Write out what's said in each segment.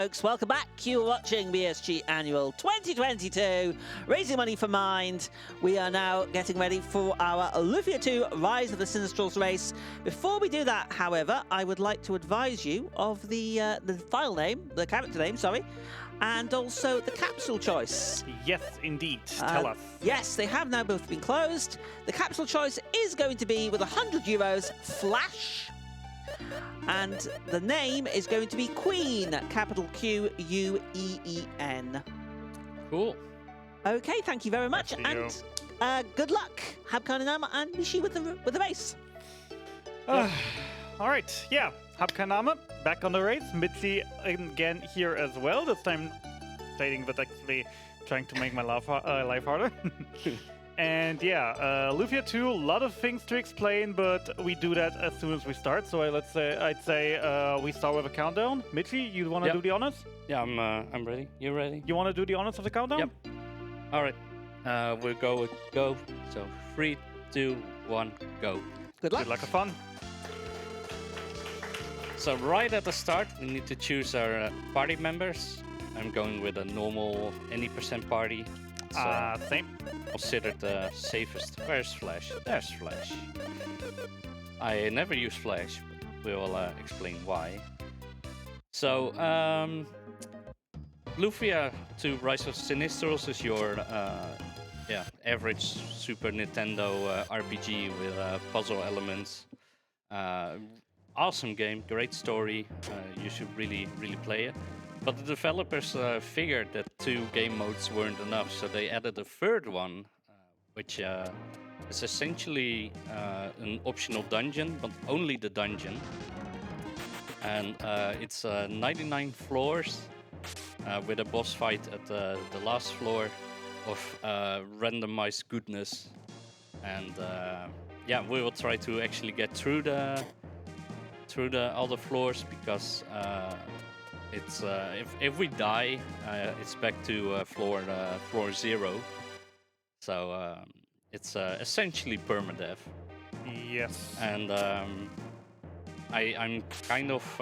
Folks, welcome back. You're watching BSG Annual 2022, raising money for Mind. We are now getting ready for our Lufia 2 Rise of the Sinistrals race. Before we do that, however, I would like to advise you of the file name, the character name, sorry, and also the capsule choice. Yes, indeed. Tell us. Yes, they have now both been closed. The capsule choice is going to be with €100 Flash. And the name is going to be Queen, capital Queen. Cool. Okay, thank you very much, and good luck, HabKeineName and Michie with the race. All right, yeah, HabKeineName back on the race. Michie again here as well. This time, stating that actually trying to make my life harder. And yeah, Lufia 2, a lot of things to explain, but we do that as soon as we start. So I'd say we start with a countdown. Michie, you want to do the honors? Yeah, I'm ready. You ready? You want to do the honors of the countdown? Yep. All right. We'll go. So 3, 2, 1, go. Good luck. Good luck, have fun. So right at the start, we need to choose our party members. I'm going with a normal any % party. Same. Considered the safest. Where's Flash? There's Flash. I never use Flash, but we'll explain why. So, Lufia 2 Rise of Sinistrals is your average Super Nintendo RPG with puzzle elements. Awesome game, great story. You should really play it. But the developers figured that 2 game modes weren't enough, so they added a third one, which is essentially an optional dungeon, but only the dungeon. And it's 99 floors with a boss fight at the last floor of randomized goodness. And yeah, we will try to actually get through the other floors because. It's if we die, it's back to floor 0. So it's essentially permadeath. Yes. And I'm kind of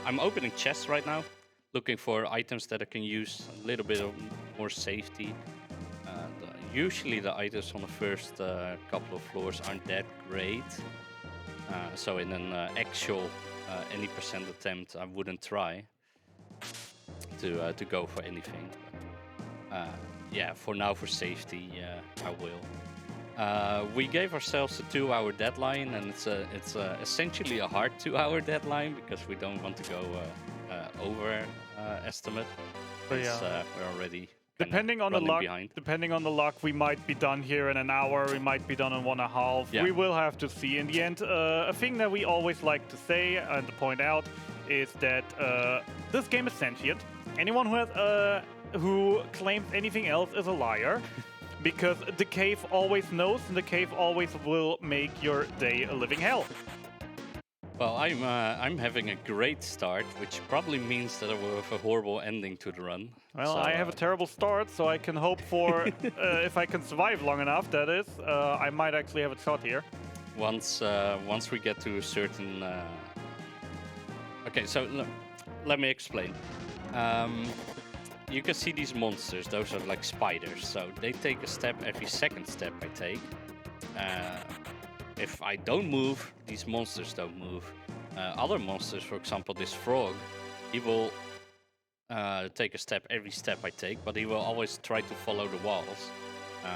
I'm opening chests right now, looking for items that I can use a little bit of more safety. Usually the items on the first couple of floors aren't that great. So in an actual any % attempt, I wouldn't try to go for anything. Yeah, for now, for safety, I will. We gave ourselves a 2-hour deadline, and it's essentially a hard 2-hour deadline because we don't want to go over estimate. Yeah. We're already depending on the luck, we might be done here in an hour. We might be done in 1.5. Yeah. We will have to see. In the end, a thing that we always like to say and to point out is that this game is sentient. Anyone who claims anything else is a liar, because the cave always knows, and the cave always will make your day a living hell. Well, I'm having a great start, which probably means that I will have a horrible ending to the run. Well, so, I have a terrible start, so I can hope for if I can survive long enough. That is, I might actually have a shot here. Once we get to a certain. Okay, so let me explain. You can see these monsters, those are like spiders, so they take a step every second step I take. If I don't move, these monsters don't move. Other monsters, for example this frog, he will take a step every step I take, but he will always try to follow the walls.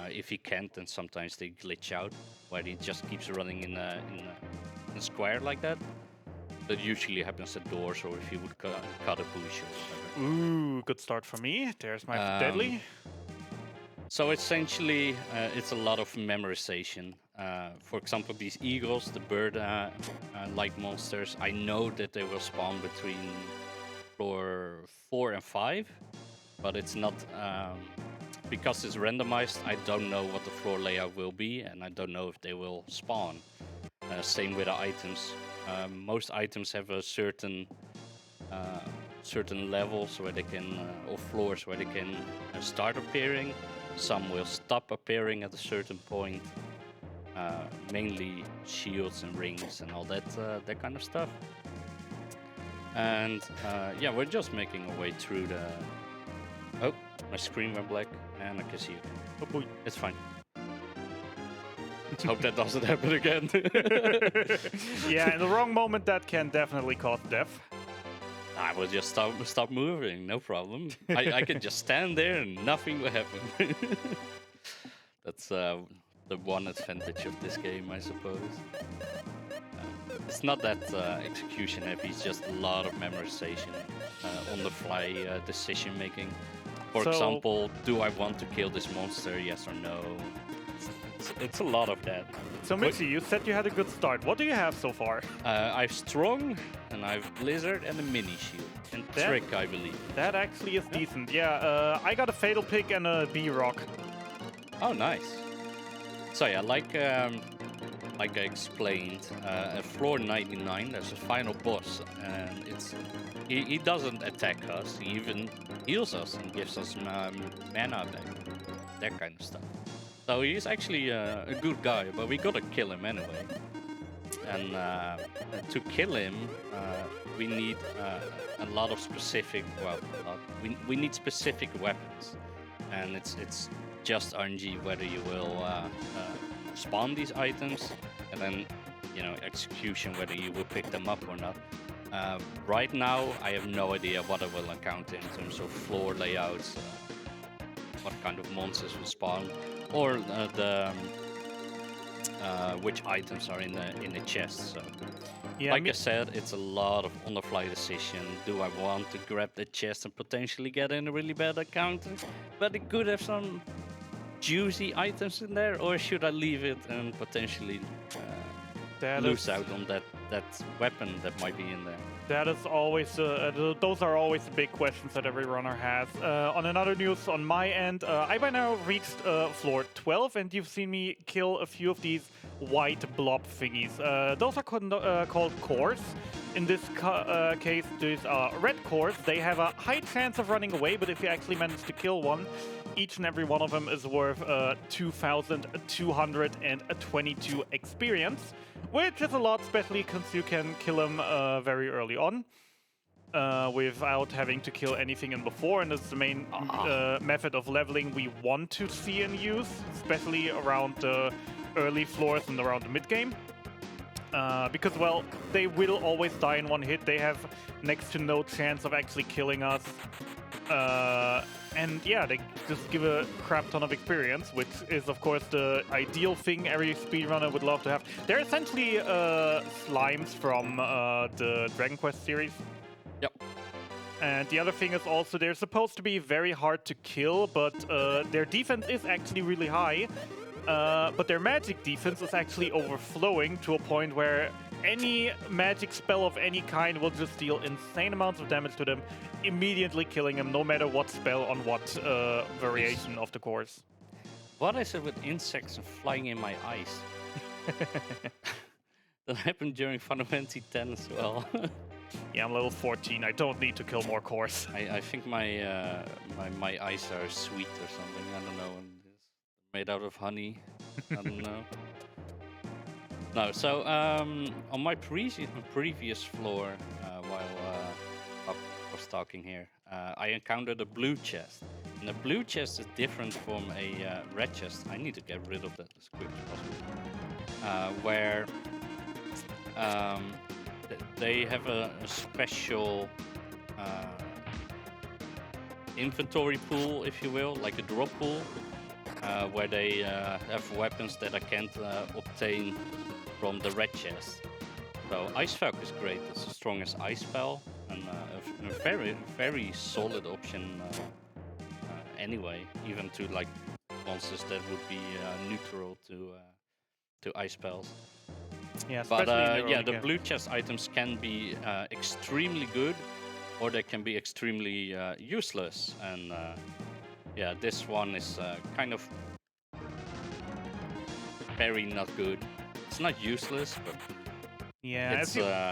If he can't, then sometimes they glitch out, where he just keeps running in a square like that. That usually happens at doors, or if you would cut a bush or whatever. Ooh, good start for me. There's my deadly. So essentially, it's a lot of memorization. For example, these eagles, the bird-like monsters, I know that they will spawn between floor 4 and 5, but it's not... because it's randomized, I don't know what the floor layout will be, and I don't know if they will spawn. Same with the items. Most items have a certain levels where they can, or floors where they can start appearing. Some will stop appearing at a certain point. Mainly shields and rings and all that kind of stuff. And yeah, we're just making our way through the... Oh, my screen went black, and I can see it. Oh boy. It's fine. Let's hope that doesn't happen again. Yeah, in the wrong moment, that can definitely cause death. I will just stop moving, no problem. I can just stand there and nothing will happen. That's the one advantage of this game, I suppose. It's not that execution heavy, it's just a lot of memorization, on the fly decision making. For example, do I want to kill this monster, yes or no? It's a lot of that. So Michie, you said you had a good start. What do you have so far? I've Strong, and I've Blizzard, and a Mini Shield. And Trick, I believe. That actually is decent, yeah. I got a Fatal Pick and a B-Rock. Oh, nice. So yeah, like I explained, at floor 99 there's a final boss, and he doesn't attack us, he even heals us and gives us mana back, that kind of stuff. So he's actually a good guy, but we gotta kill him anyway. And to kill him, we need a lot of specific, we need specific weapons, and it's just RNG whether you will spawn these items, and then, you know, execution whether you will pick them up or not. Right now, I have no idea what I will encounter in terms of floor layouts, what kind of monsters will spawn, or which items are in the chest. So, yeah, like I said, it's a lot of on-the-fly decision. Do I want to grab the chest and potentially get in a really bad encounter, but it could have some juicy items in there, or should I leave it and potentially lose out on that weapon that might be in there? That is always those are always the big questions that every runner has. On another news on my end, I by now reached floor 12, and you've seen me kill a few of these white blob thingies. Those are called cores. In this case, these are red cores. They have a high chance of running away, but if you actually manage to kill one, each and every one of them is worth 2,222 experience, which is a lot, especially since you can kill them very early on without having to kill anything in before, and that's the main method of leveling we want to see and use, especially around the early floors and around the mid-game. Because, well, they will always die in one hit. They have next to no chance of actually killing us. And yeah, they just give a crap ton of experience, which is, of course, the ideal thing every speedrunner would love to have. They're essentially slimes from the Dragon Quest series. Yep. And the other thing is also they're supposed to be very hard to kill, but their defense is actually really high. But their magic defense is actually overflowing to a point where any magic spell of any kind will just deal insane amounts of damage to them, immediately killing them, no matter what spell on what variation of the course. What is it with insects and flying in my eyes? That happened during Final Fantasy X as well. Yeah, I'm level 14. I don't need to kill more cores. I think my eyes are sweet or something. I don't know. Made out of honey. I don't know. No, so on my previous floor, while I was talking here, I encountered a blue chest. And the blue chest is different from a red chest. I need to get rid of that as quick as possible. Where they have a special inventory pool, if you will, like a drop pool. Where they have weapons that I can't obtain from the red chest. So Ice Falcon is great. It's the strongest ice spell, and a very, very solid option anyway, even to like monsters that would be neutral to ice spells. Yeah, but yeah, the blue chest items can be extremely good, or they can be extremely useless, and yeah, this one is kind of very not good. It's not useless, but yeah,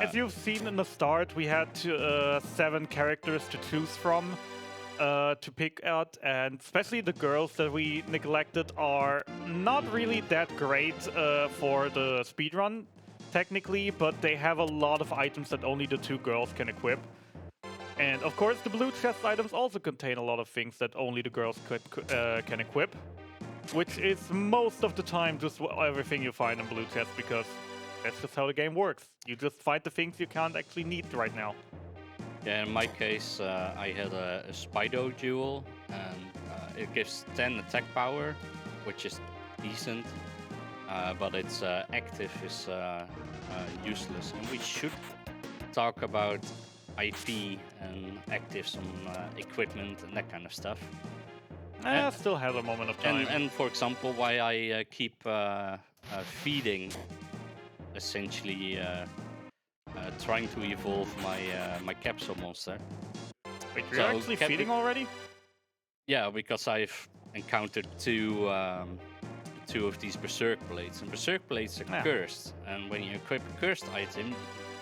as you've seen in the start, we had 7 characters to choose from to pick out, and especially the girls that we neglected are not really that great for the speedrun. technically, but they have a lot of items that only the 2 girls can equip. And of course, the blue chest items also contain a lot of things that only the girls can equip, which is most of the time just everything you find in blue chest, because that's just how the game works. You just find the things you can't actually need right now. Yeah, in my case, I had a Spido jewel, and it gives 10 attack power, which is decent, but its active is useless. And we should talk about IP and actives on equipment and that kind of stuff. Still has a moment of time. And for example, why I keep feeding, essentially trying to evolve my capsule monster. Wait, you're actually feeding already? Yeah, because I've encountered two of these Berserk Blades, and Berserk Blades are cursed, and when you equip a cursed item,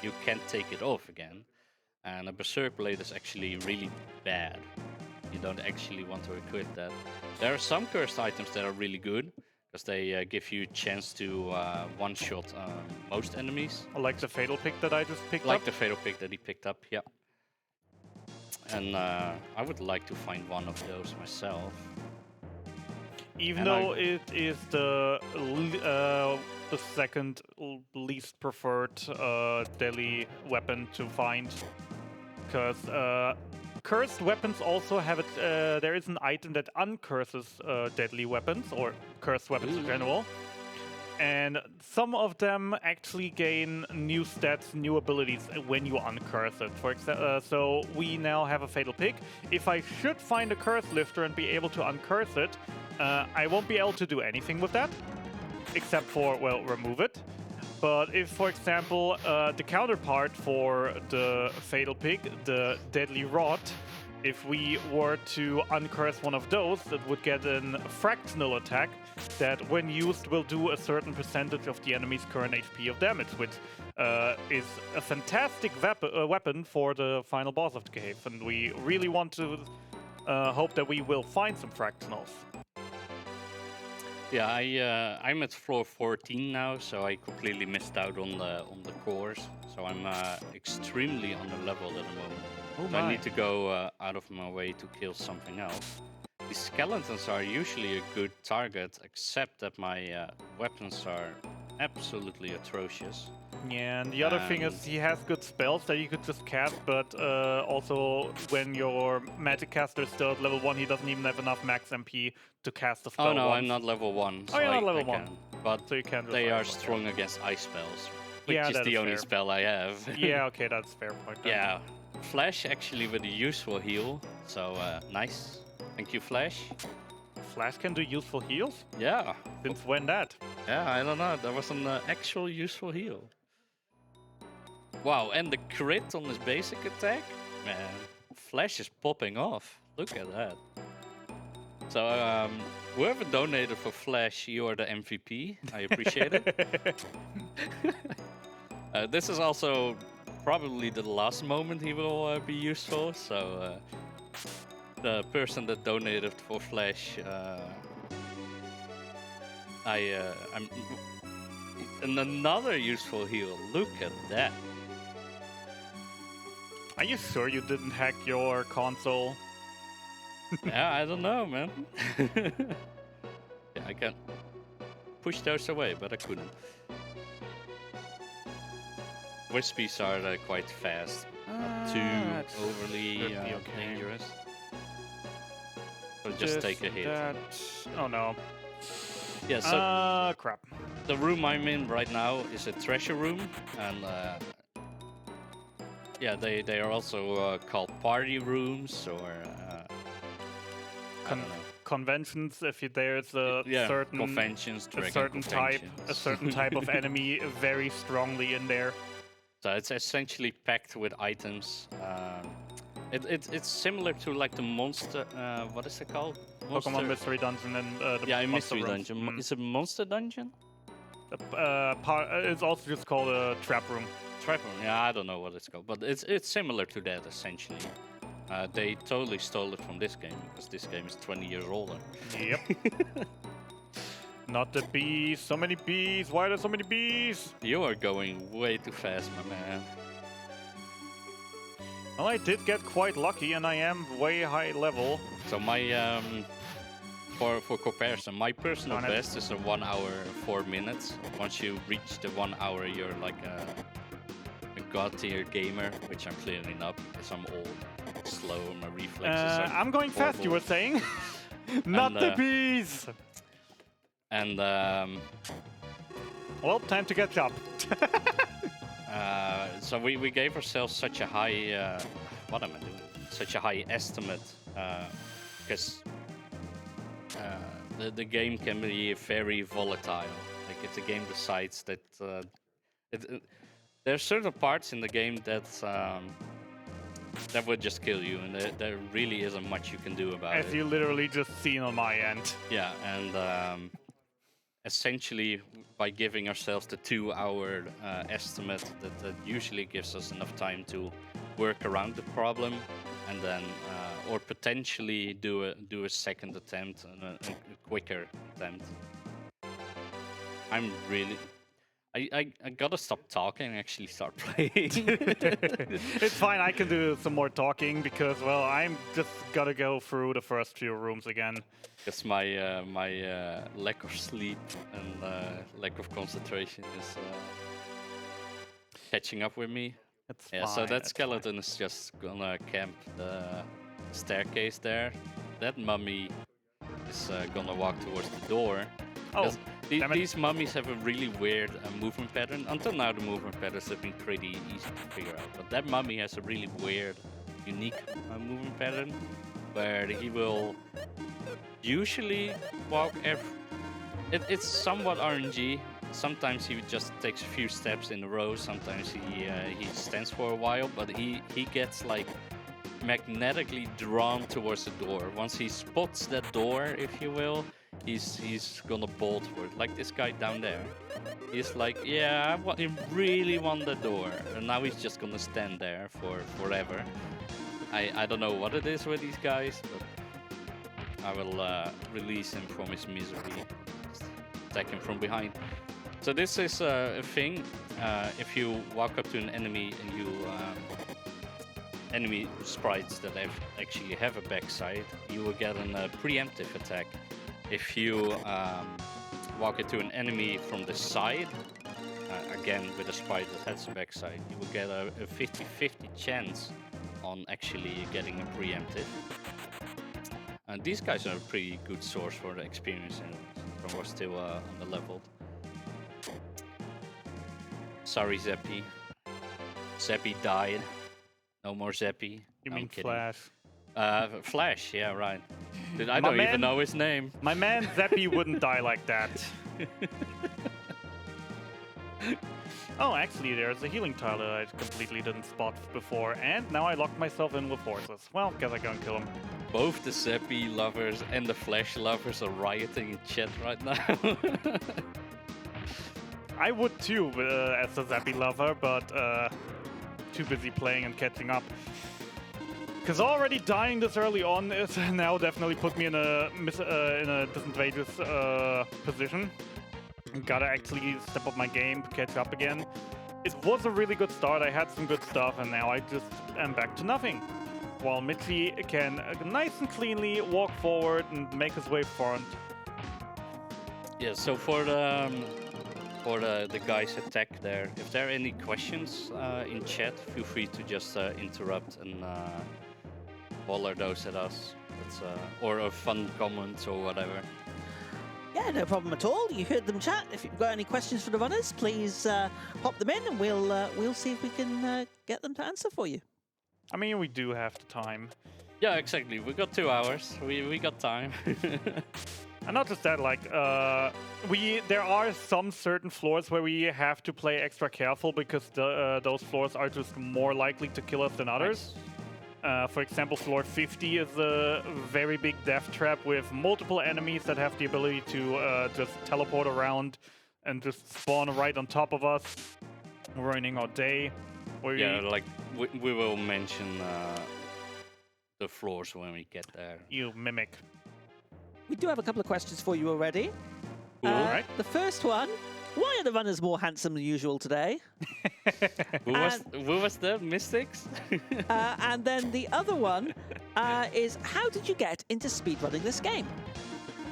you can't take it off again. And a Berserk Blade is actually really bad. You don't actually want to equip that. There are some cursed items that are really good, because they give you a chance to one-shot most enemies. Like the Fatal Pick that I just picked up? Like the Fatal Pick that he picked up, yeah. And I would like to find one of those myself. Even though it is the second least preferred deadly weapon to find, because cursed weapons also have it. There is an item that uncurses deadly weapons or cursed weapons in general, and some of them actually gain new stats, new abilities when you uncurse it. For example, so we now have a Fatal Pick. If I should find a curse lifter and be able to uncurse it, I won't be able to do anything with that, except for, well, remove it. But if, for example, the counterpart for the Fatal Pick, the Deadly Rod, if we were to uncurse one of those, it would get a fractional attack that, when used, will do a certain percentage of the enemy's current HP of damage, which is a fantastic weapon for the final boss of the cave. And we really want to hope that we will find some fractionals. Yeah, I'm at floor 14 now, so I completely missed out on the cores. So I'm extremely under-leveled at the moment. Oh so I need to go out of my way to kill something else. The skeletons are usually a good target, except that my weapons are absolutely atrocious. Yeah, and the other thing is he has good spells that you could just cast, but also when your magic caster is still at level 1, he doesn't even have enough max MP to cast the spell. Oh no, once. I'm not level 1. So you're not level 1. But so you can't they are strong against ice spells, which yeah, is the only fair. spell I have. Yeah, okay, that's fair point. Then. Yeah, Flash actually with a useful heal, so nice. Thank you, Flash. Flash can do useful heals? Yeah. Since when that? Yeah, I don't know. That was an actual useful heal. Wow, and the crit on his basic attack? Man, Flash is popping off. Look at that. So, whoever donated for Flash, you are the MVP. I appreciate it. This is also probably the last moment he will be useful, so the person that donated for Flash, I'm and another useful heal. Look at that. Are you sure you didn't hack your console? Yeah, I don't know, man. Yeah, I can push those away, but I couldn't. Wispies are quite fast, not too overly dangerous. So just take a hit. Oh no. Yeah, so crap. The room I'm in right now is a treasure room, and yeah, they are also called party rooms or I don't know. Conventions. If there's a certain conventions, a certain type of enemy very strongly in there. So it's essentially packed with items. It's similar to like the monster. What is it called? Pokemon Mystery Dungeon and the Mystery Dungeon. Is it Monster Dungeon? It's also just called a trap room. Trap room. Yeah, I don't know what it's called, but it's similar to that essentially. They totally stole it from this game because this game is 20 years older. Yep. Not the bees. So many bees. Why are there so many bees? You are going way too fast, my man. Well, I did get quite lucky, and I am way high level. So my for comparison, my personal best is a 1 hour 4 minutes. Once you reach the 1 hour, you're like a god tier gamer, which I'm clearly not because I'm old, slow, my reflexes are I'm going horrible. fast, you were saying. Not the bees. And well, time to catch up. so we gave ourselves such a high what am I doing? Such a high estimate because the game can be very volatile. Like if the game decides that there are certain parts in the game that that would just kill you, and there really isn't much you can do about it. As you literally just seen on my end. Yeah, and essentially by giving ourselves the 2 hour estimate, that usually gives us enough time to work around the problem, and then or potentially do a second attempt and a quicker attempt. I'm really. I gotta stop talking and actually start playing. It's fine, I can do some more talking because, well, I'm just gotta go through the first few rooms again. Because my lack of sleep and lack of concentration is catching up with me. It's yeah, fine, so that skeleton is just gonna camp the staircase there. That mummy is gonna walk towards the door. Oh, these mummies have a really weird movement pattern. Until now, the movement patterns have been pretty easy to figure out. But that mummy has a really weird, unique movement pattern, where he will usually walk it's somewhat RNG. Sometimes he just takes a few steps in a row. Sometimes he stands for a while, but he gets like magnetically drawn towards the door. Once he spots that door, if you will, he's gonna bolt for it. Like this guy down there. He's like, yeah, I really want the door. And now he's just gonna stand there for forever. I don't know what it is with these guys, but I will release him from his misery. Attack him from behind. So this is a thing. If you walk up to an enemy and you enemy sprites that actually have a backside, you will get a preemptive attack. If you walk into an enemy from the side, again with a sprite that has a backside, you will get a 50-50 chance on actually getting a preemptive. And these guys are a pretty good source for the experience, and we're still under-leveled. Sorry, Zeppy. Zeppy died. No more Zeppy. You mean Flash? Flash, yeah, right. I don't even know his name. My man Zeppy wouldn't die like that. Oh, actually, there's a healing tile that I completely didn't spot before, and now I locked myself in with horses. Well, guess I go and kill him. Both the Zeppy lovers and the Flash lovers are rioting in chat right now. I would too, as a Zeppy lover, but too busy playing and catching up. Because already dying this early on is now definitely put me in a disadvantageous position. Gotta actually step up my game to catch up again. It was a really good start, I had some good stuff, and now I just am back to nothing. While Michie can nice and cleanly walk forward and make his way front. Yeah, so for the guys attack there, if there are any questions in chat, feel free to just interrupt and holler those at us. Or a fun comment or whatever. Yeah, no problem at all. You heard them chat. If you've got any questions for the runners, please pop them in, and we'll see if we can get them to answer for you. I mean, we do have the time. Yeah, exactly. We got 2 hours. We got time. And not just that, like, there are some certain floors where we have to play extra careful because those floors are just more likely to kill us than others. For example, floor 50 is a very big death trap with multiple enemies that have the ability to just teleport around and just spawn right on top of us, ruining our day. Yeah, like, we will mention the floors when we get there. You mimic. We do have a couple of questions for you already. Cool. Right. The first one, why are the runners more handsome than usual today? Who was the Mystics? And then the other one is, how did you get into speedrunning this game?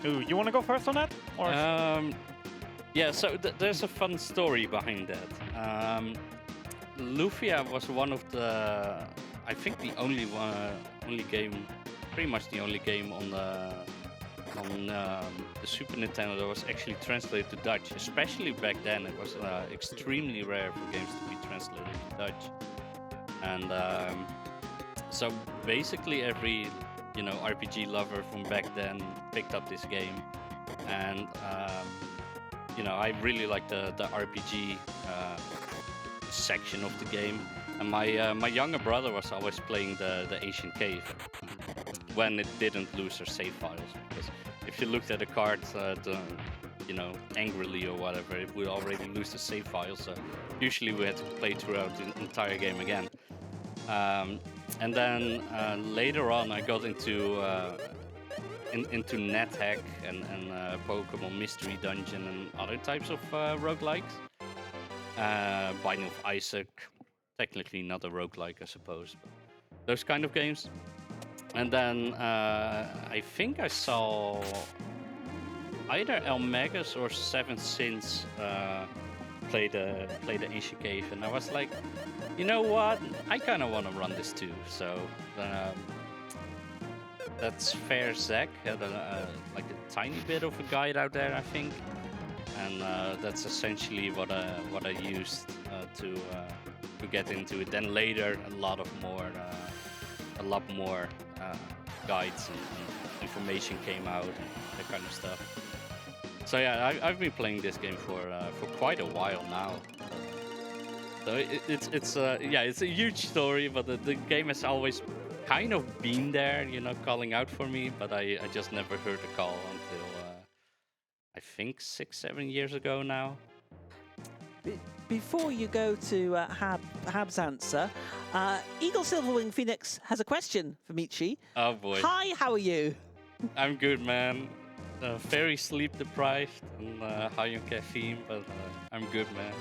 Ooh, you want to go first on that? Or Yeah, so there's a fun story behind that. Lufia was one of the, I think the only game, pretty much the only game on the Super Nintendo that was actually translated to Dutch. Especially back then, it was extremely rare for games to be translated to Dutch. And so basically every RPG lover from back then picked up this game, and I really like the RPG section of the game. And my younger brother was always playing the Ancient Cave when it didn't lose their save files, because if you looked at the cards angrily or whatever, it would already lose the save files, so usually we had to play throughout the entire game again. And then later on I got into NetHack and Pokemon Mystery Dungeon and other types of roguelikes. Binding of Isaac, technically not a roguelike, I suppose, but those kind of games. And then I think I saw either Elmegas or Seven Sins play the Ancient Cave, and I was like, you know what? I kind of want to run this too. So that's Fair Zach had like a tiny bit of a guide out there, I think, and that's essentially what I used to get into it. Then later, a lot more guides and information came out, and that kind of stuff. So yeah, I've been playing this game for quite a while now. So it's a huge story, but the game has always kind of been there, calling out for me. But I just never heard the call until I think 6-7 years ago now. Before you go to Hab's answer, Eagle Silverwing Phoenix has a question for Michie. Oh boy. Hi, how are you? I'm good, man. Very sleep deprived and high on caffeine, but I'm good, man.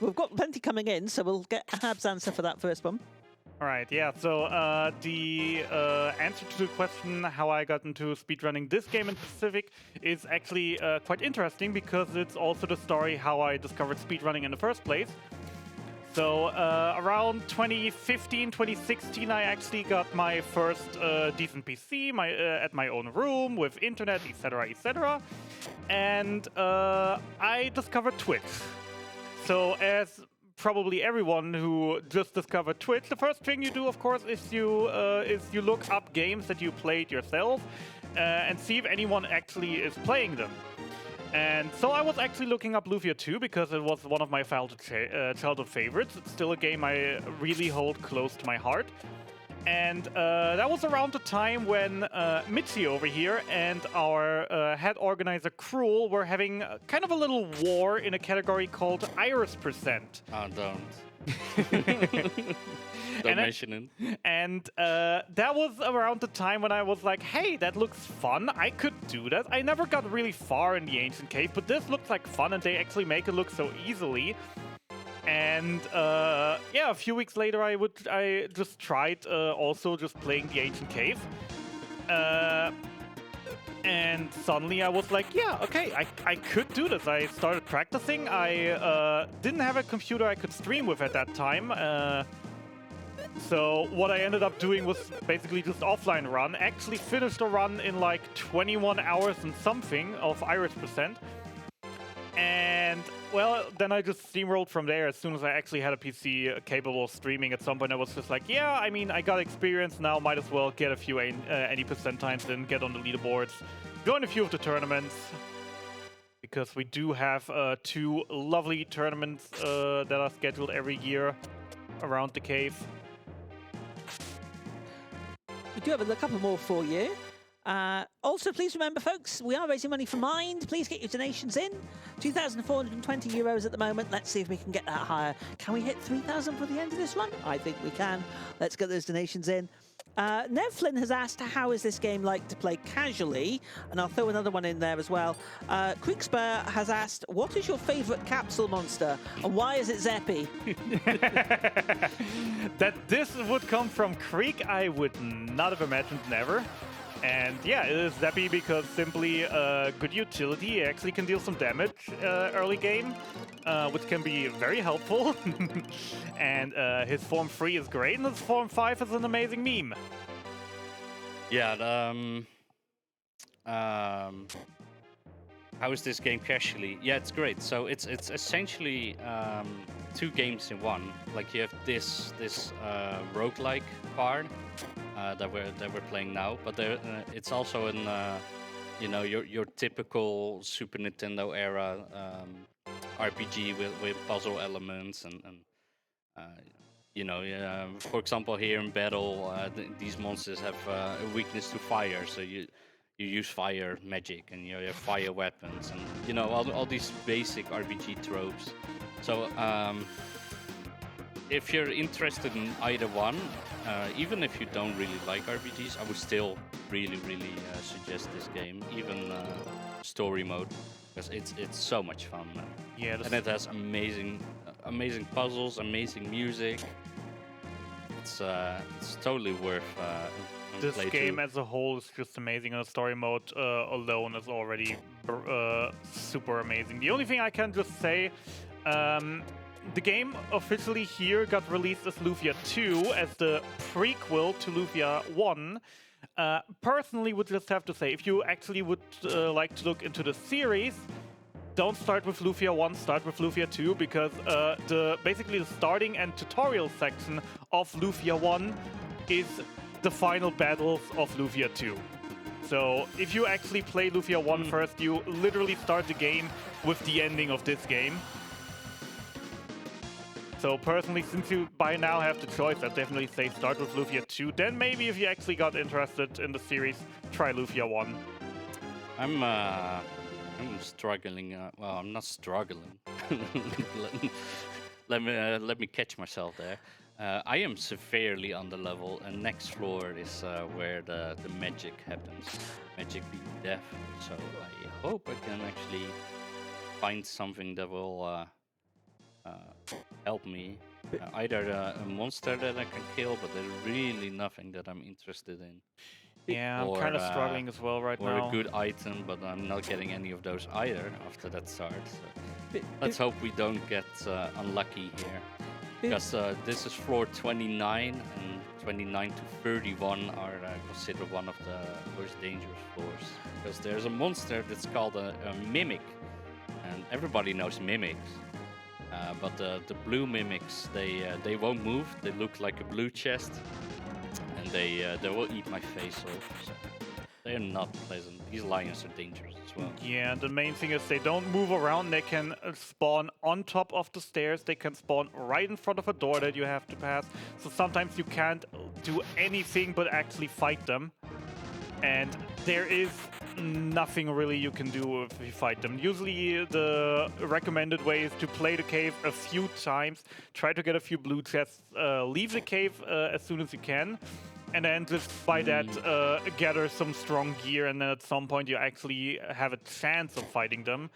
We've got plenty coming in, so we'll get Hab's answer for that first one. All right, yeah. So the answer to the question how I got into speedrunning this game in specific is actually quite interesting, because it's also the story how I discovered speedrunning in the first place. So around 2015, 2016, I actually got my first decent PC at my own room with internet, etc., etc. And I discovered Twitch. So as probably everyone who just discovered Twitch, the first thing you do, of course, is you look up games that you played yourself and see if anyone actually is playing them. And so I was actually looking up Lufia 2 because it was one of my childhood favorites. It's still a game I really hold close to my heart. And that was around the time when Michie over here and our head organizer Cruel were having kind of a little war in a category called Iris Percent. Oh, don't. Don't mention it. And that was around the time when I was like, hey, that looks fun. I could do that. I never got really far in the Ancient Cave, but this looks like fun, and they actually make it look so easily. And yeah, a few weeks later, I just tried also just playing the Ancient Cave. And suddenly I was like, yeah, okay, I could do this. I started practicing. I didn't have a computer I could stream with at that time. So what I ended up doing was basically just offline run. Actually finished a run in like 21 hours and something of Iris Percent. And, well, then I just steamrolled from there as soon as I actually had a PC capable of streaming. At some point I was just like, yeah, I mean, I got experience now, might as well get a few any percentiles in, get on the leaderboards, join a few of the tournaments. Because we do have 2 lovely tournaments that are scheduled every year around the cave. We do have a couple more for you. Also, please remember, folks, we are raising money for Mind. Please get your donations in. 2,420 euros at the moment. Let's see if we can get that higher. Can we hit 3,000 for the end of this run? I think we can. Let's get those donations in. Nevlin has asked, how is this game like to play casually? And I'll throw another one in there as well. Creekspur has asked, what is your favourite capsule monster? And why is it Zeppy? That this would come from Creek, I would not have imagined, never. And yeah, it is Zeppy because simply good utility. He actually can deal some damage early game, which can be very helpful. And his Form 3 is great, and his Form 5 is an amazing meme. Yeah, how is this game casually? Yeah, it's great. So it's essentially 2 games in one. Like you have this roguelike part that we're playing now, but it's also in you know, your typical Super Nintendo era RPG with puzzle elements and you know, for example, here in battle, these monsters have a weakness to fire, so you use fire magic and you have fire weapons and you know all these basic RPG tropes. So if you're interested in either one, even if you don't really like RPGs, I would still really suggest this game, even story mode, because it's so much fun. Yeah, and it has amazing puzzles, amazing music. It's totally worth. This game as a whole is just amazing, and the story mode alone is already super amazing. The only thing I can just say, the game officially here got released as Lufia 2, as the prequel to Lufia 1. Personally, would just have to say, if you actually would like to look into the series, don't start with Lufia 1, start with Lufia 2, because basically the starting and tutorial section of Lufia 1 is the final battles of Lufia 2. So if you actually play Lufia 1 first, you literally start the game with the ending of this game. So personally, since you by now have the choice, I'd definitely say start with Lufia 2. Then maybe if you actually got interested in the series, try Lufia 1. I'm struggling. Well, I'm not struggling. let me catch myself there. I am severely on the level, and next floor is where the magic happens. Magic being death. So I hope I can actually find something that will help me. Either a monster that I can kill, but there's really nothing that I'm interested in. Yeah, I'm kind of struggling as well right now. Or a good item, but I'm not getting any of those either after that start. So let's hope we don't get unlucky here. Because this is floor 29, and 29 to 31 are considered one of the most dangerous floors. Because there's a monster that's called a mimic, and everybody knows mimics. But the blue mimics, they won't move. They look like a blue chest, and they will eat my face off. So they're not pleasant. These lions are dangerous as well. Yeah, the main thing is they don't move around. They can spawn on top of the stairs. They can spawn right in front of a door that you have to pass. So sometimes you can't do anything but actually fight them. And there is nothing really you can do if you fight them. Usually the recommended way is to play the cave a few times, try to get a few blue chests, leave the cave as soon as you can, and then just by that gather some strong gear, and then at some point you actually have a chance of fighting them.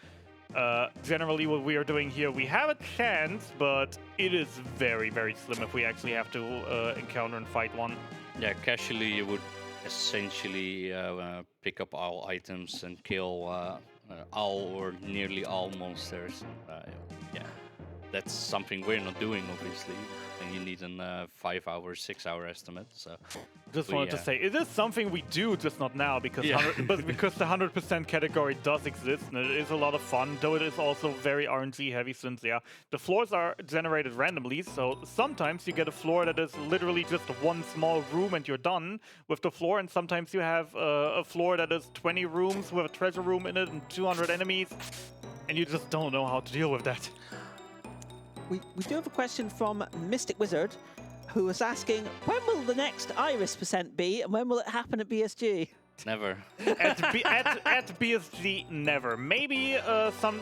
Generally what we are doing here, we have a chance, but it is very slim if we actually have to encounter and fight one. Yeah, casually you would essentially pick up all items and kill all or nearly all monsters. Yeah, that's something we're not doing, obviously. And you need a 5-hour, 6-hour estimate. So just wanted to say, it is something we do, just not now, because because the 100% category does exist, and it is a lot of fun, though it is also very RNG heavy, since the floors are generated randomly, so sometimes you get a floor that is literally just one small room and you're done with the floor, and sometimes you have a floor that is 20 rooms with a treasure room in it and 200 enemies, and you just don't know how to deal with that. We do have a question from Mystic Wizard, who was asking, when will the next Iris % be, and when will it happen at BSG? Never. At BSG, never. Maybe some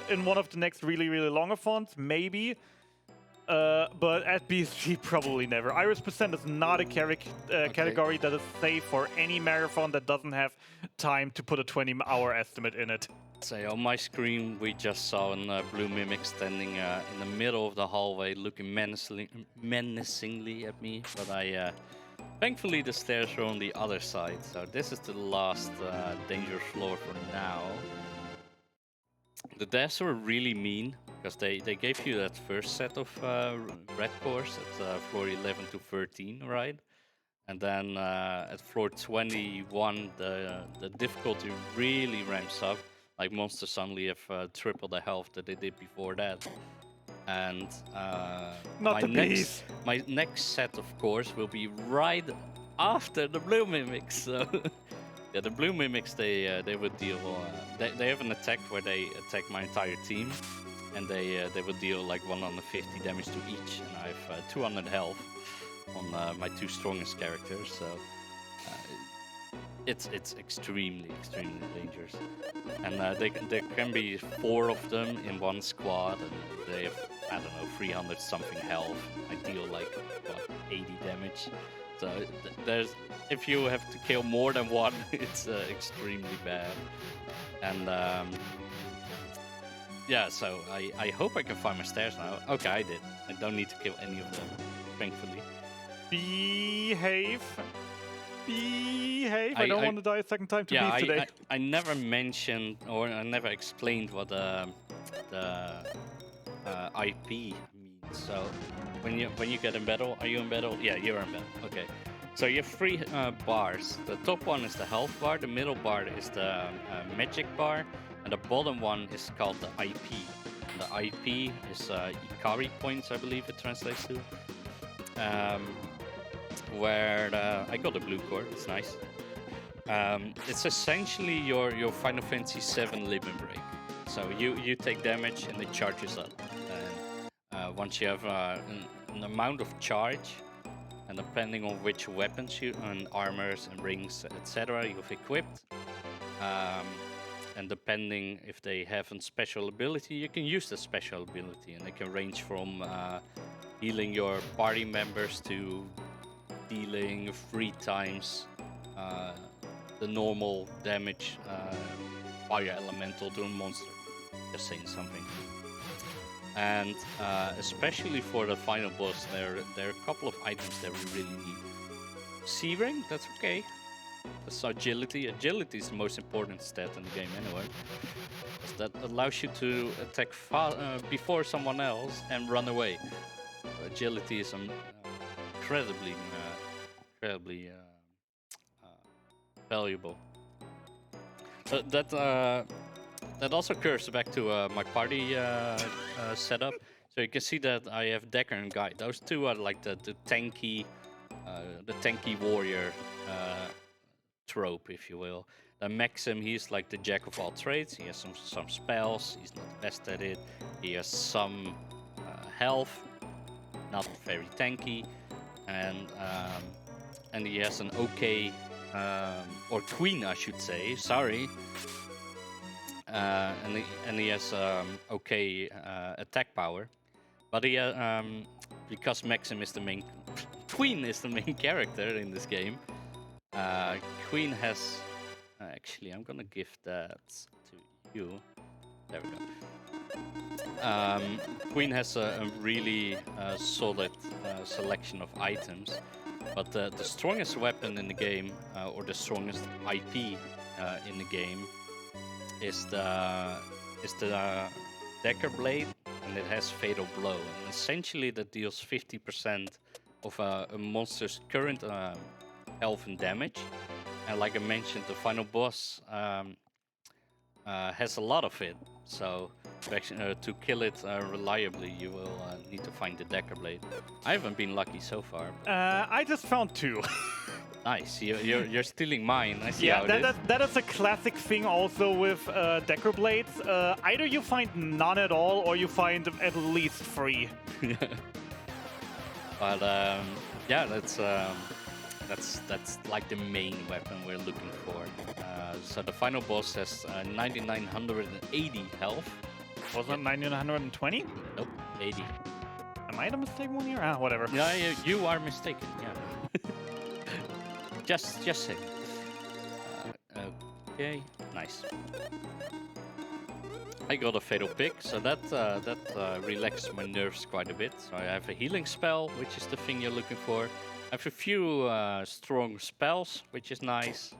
in one of the next really longer fonts, maybe. but at BSG, probably never. Iris percent is not a category that is safe for any marathon that doesn't have time to put a 20-hour estimate in it. So on my screen, we just saw a blue mimic standing in the middle of the hallway, looking menacingly at me. But thankfully, the stairs are on the other side. So this is the last dangerous floor for now. The devs were really mean because they gave you that first set of red cores at floor 11 to 13, right? And then at floor 21, the difficulty really ramps up. Like monsters suddenly have triple the health that they did before that. And my next set of cores will be right after the blue mimics. So yeah, the blue mimics they would deal. They have an attack where they attack my entire team, and they would deal like 150 damage to each. And I have 200 health on my two strongest characters. So. It's extremely dangerous, and there can be 4 of them in one squad, and they have, I don't know, 300 something health. I deal like what, 80 damage. So if you have to kill more than one, it's extremely bad. And yeah, so I hope I can find my stairs now. Okay, I did. I don't need to kill any of them, thankfully. Behave. I don't want to die a second time to beef today. I never mentioned or I never explained what the IP means. So when you get in battle, are you in battle? Yeah, you're in battle. Okay. So you have 3 bars. The top one is the health bar, the middle bar is the magic bar, and the bottom one is called the IP. And the IP is Ikari points, I believe it translates to. Where I got a blue core, it's nice. It's essentially your Final Fantasy VII Limit Break. So you take damage and it charges up. And once you have an amount of charge, and depending on which weapons you and armors and rings, etc., you've equipped, and depending if they have a special ability, you can use the special ability, and they can range from healing your party members to dealing 3 times the normal damage fire elemental to a monster. Just saying something. And especially for the final boss, there are a couple of items that we really need. C-ring, that's okay. That's agility. Agility is the most important stat in the game anyway. That allows you to attack before someone else and run away. Agility is incredibly valuable. That also curves back to my party setup. So you can see that I have Decker and Guy. Those two are like the tanky warrior trope, if you will. Maxim, he's like the jack of all trades. He has some spells. He's not the best at it. He has some health, not very tanky, and he has an okay, or queen, I should say. Sorry. And he has okay attack power, but he because Maxim is the main, Queen is the main character in this game. Queen has actually, I'm gonna give that to you. There we go. Queen has a really solid selection of items, but the strongest weapon in the game, or the strongest IP in the game, is the Decker Blade, and it has Fatal Blow. And essentially, that deals 50% of a monster's current health and damage. And like I mentioned, the final boss has a lot of it. So to kill it reliably, you will need to find the Decker Blade. I haven't been lucky so far. I just found 2. Nice, you're stealing mine. I see. Yeah, that is a classic thing also with Decker Blades. Either you find none at all, or you find at least 3. But yeah, that's like the main weapon we're looking for. So the final boss has 9,980 health. Wasn't it 9,920? Nope, 80. Am I the mistaken one here? Ah, whatever. Yeah, you are mistaken. Yeah. just saying. Okay, nice. I got a fatal pick, so that relaxed my nerves quite a bit. So I have a healing spell, which is the thing you're looking for. I have a few strong spells, which is nice,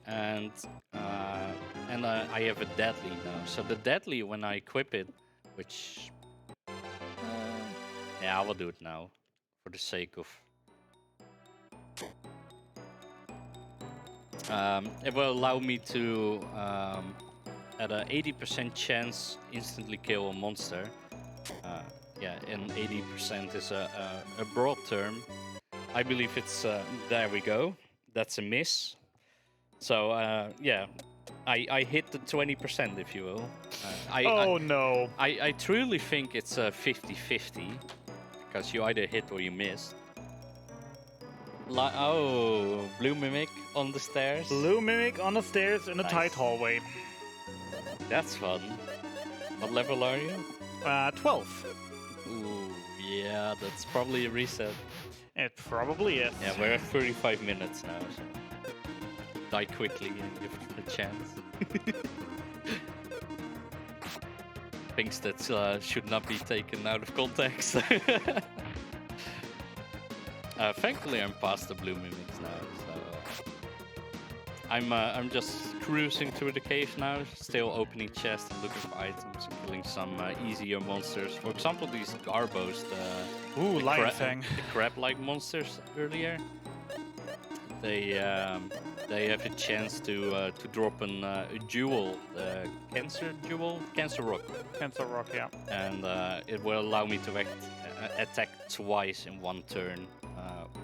and I have a deadly now. So the deadly, when I equip it, which yeah, I will do it now for the sake of. It will allow me to, at an 80% chance, instantly kill a monster. Yeah, and 80% is a broad term. I believe it's, there we go. That's a miss. So, yeah, I hit the 20%, if you will. No. I truly think it's a 50-50, because you either hit or you miss. Oh, Blue Mimic on the stairs. Blue Mimic on the stairs in a Nice. tight hallway. That's fun. What level are you? 12. Ooh, yeah, that's probably a reset. It probably is. Yeah, we're at 35 minutes now, so die quickly and give it a chance. Things that should not be taken out of context. Thankfully, I'm past the blue mimics now, so I'm just cruising through the cave now, still opening chests and looking for items, and killing some easier monsters. For example, these Garbos, the crab-like monsters earlier. They have a chance to drop a jewel, cancer rock. Cancer rock, yeah. And it will allow me to attack twice in one turn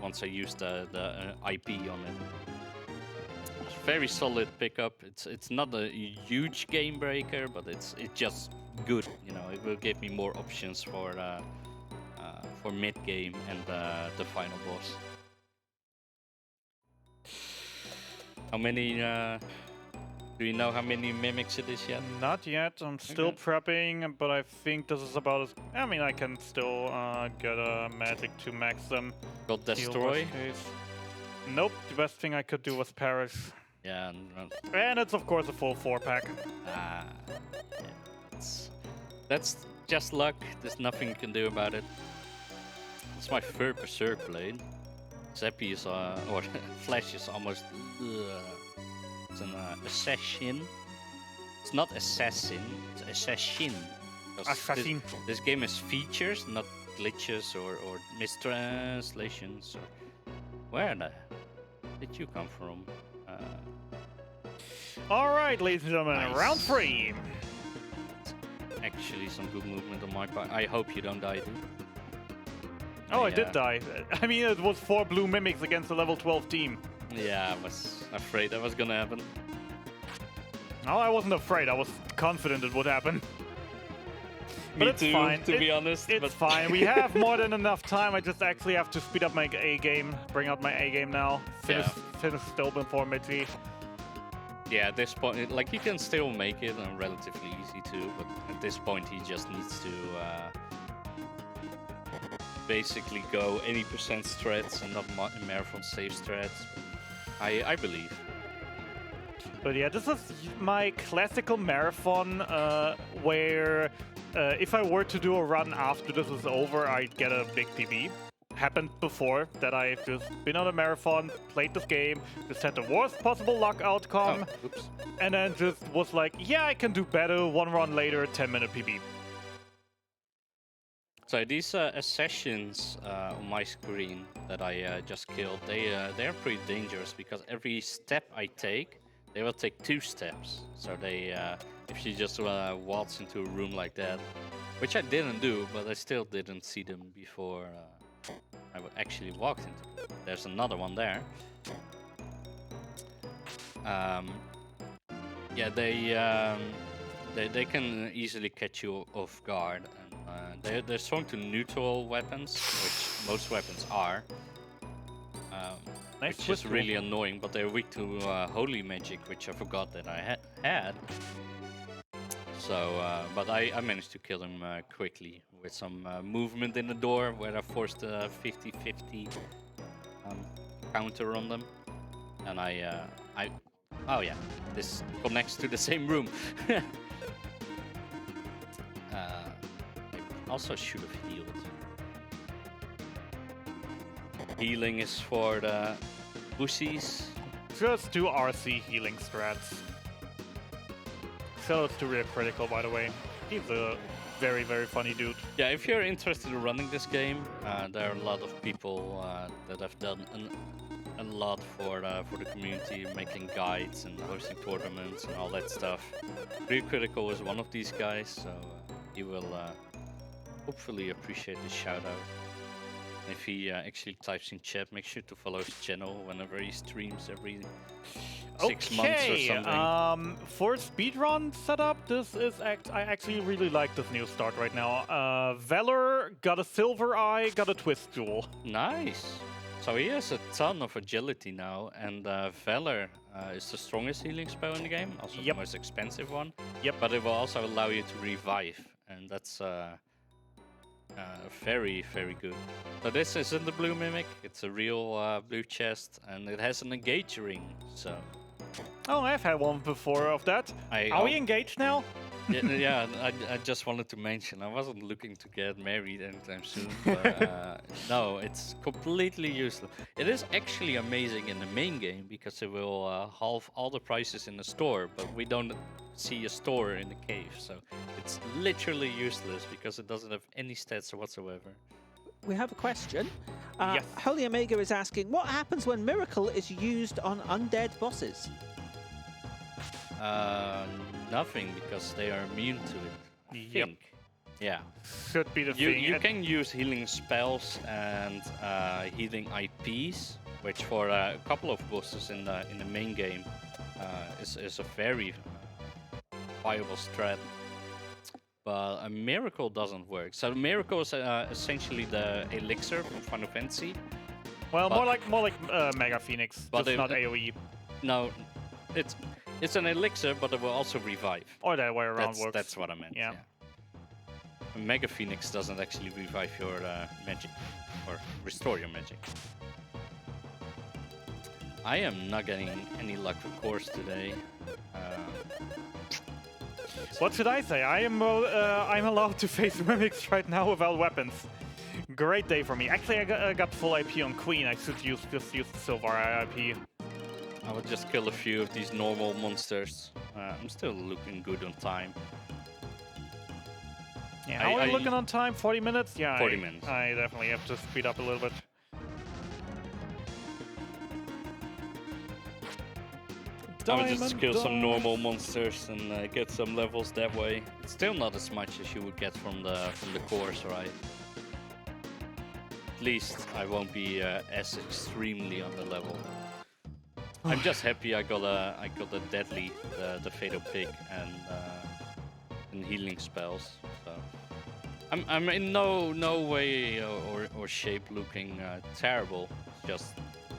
once I use the IP on it. It's very solid pickup. It's not a huge game breaker, but it's just good. You know, it will give me more options for mid game and the final boss. How many? Do you know how many mimics it is yet? Not yet. I'm still prepping, but I think this is about as. I mean, I can still get a magic to max them. Got destroy? Nope. The best thing I could do was perish. Yeah. And it's of course a full 4-pack. Yeah. That's just luck. There's nothing you can do about it. It's my third Berserk blade. Zeppy is or Flash is almost. It's an assassin. It's not assassin, it's assassin. Assassin. This game has features, not glitches or mistranslations. Where did you come from? Alright, ladies and gentlemen, Nice. round 3. Actually, some good movement on my part. I hope you don't die, dude. Oh, I did die. I mean, it was 4 blue mimics against a level 12 team. Yeah, I was afraid that was gonna happen. No, I wasn't afraid. I was confident it would happen. But Me it's too, fine. to be honest. It's fine. We have more than enough time. I just actually have to speed up my A game, bring out my A game now. Finish still before Michie. Yeah, at this point, like, he can still make it and relatively easy too, but at this point he just needs to basically go 80% strats and not marathon safe strats. I believe. But yeah, this is my classical marathon where if I were to do a run after this is over, I'd get a big PB. Happened before that I've just been on a marathon, played this game, just had the worst possible luck outcome, and then just was like, yeah, I can do better, one run later, 10-minute PB. So these assassins on my screen that I just killed, they're pretty dangerous because every step I take, they will take 2 steps. So they, if you just waltz into a room like that, which I didn't do, but I still didn't see them before I actually walked into it. There's another one there. Yeah, they can easily catch you off guard. They're strong to neutral weapons, which most weapons are. Nice which is really annoying, but they're weak to holy magic, which I forgot that I had. So, but I managed to kill him quickly with some movement in the door where I forced a 50-50 counter on them. And oh yeah, this connects to the same room. I also should have healed. Healing is for the pussies. Just do RC healing strats. So let's do real critical, by the way. He's a very, very funny dude. Yeah, if you're interested in running this game, there are a lot of people that have done a lot for the community, making guides and hosting tournaments and all that stuff. Real Critical is one of these guys, so he will hopefully appreciate the shout out. If he actually types in chat, make sure to follow his channel whenever he streams every 6 months or something. For speedrun setup, this is I actually really like this new start right now. Valor got a silver eye, got a twist jewel. Nice. So he has a ton of agility now, and Valor is the strongest healing spell in the game, also the most expensive one. Yep. But it will also allow you to revive, and that's very, very good. So this isn't the blue mimic, it's a real blue chest, and it has an engage ring, so... Oh, I've had one before of that. Are we engaged now? Yeah, I just wanted to mention, I wasn't looking to get married anytime soon, but no, it's completely useless. It is actually amazing in the main game, because it will halve all the prices in the store, but we don't see a store in the cave, so it's literally useless, because it doesn't have any stats whatsoever. We have a question. Yes. Holy Omega is asking, what happens when Miracle is used on undead bosses? Nothing, because they are immune to it. I think. Yeah. Should be the thing. You can use healing spells and healing IPs, which for a couple of bosses in the main game is a very viable strat. But a Miracle doesn't work. So Miracle is essentially the elixir from Final Fantasy. Well, more like Mega Phoenix, but just not AoE. No, it's an elixir, but it will also revive. Or that way around works. That's what I meant. Yeah. Mega Phoenix doesn't actually revive your magic or restore your magic. I am not getting any luck with cores today. What should I say? I'm allowed to face mimics right now without weapons. Great day for me. Actually, I got full IP on Queen. I should just use the silver IP. I will just kill a few of these normal monsters. I'm still looking good on time. Yeah, how are we looking on time? 40 minutes? Yeah, 40 minutes. I definitely have to speed up a little bit. I would just kill some normal monsters and get some levels that way. It's still not as much as you would get from the cores, right? At least I won't be as extremely on the level. I'm just happy I got a deadly, the fatal pig, and healing spells. So I'm in no way or shape looking terrible. It's just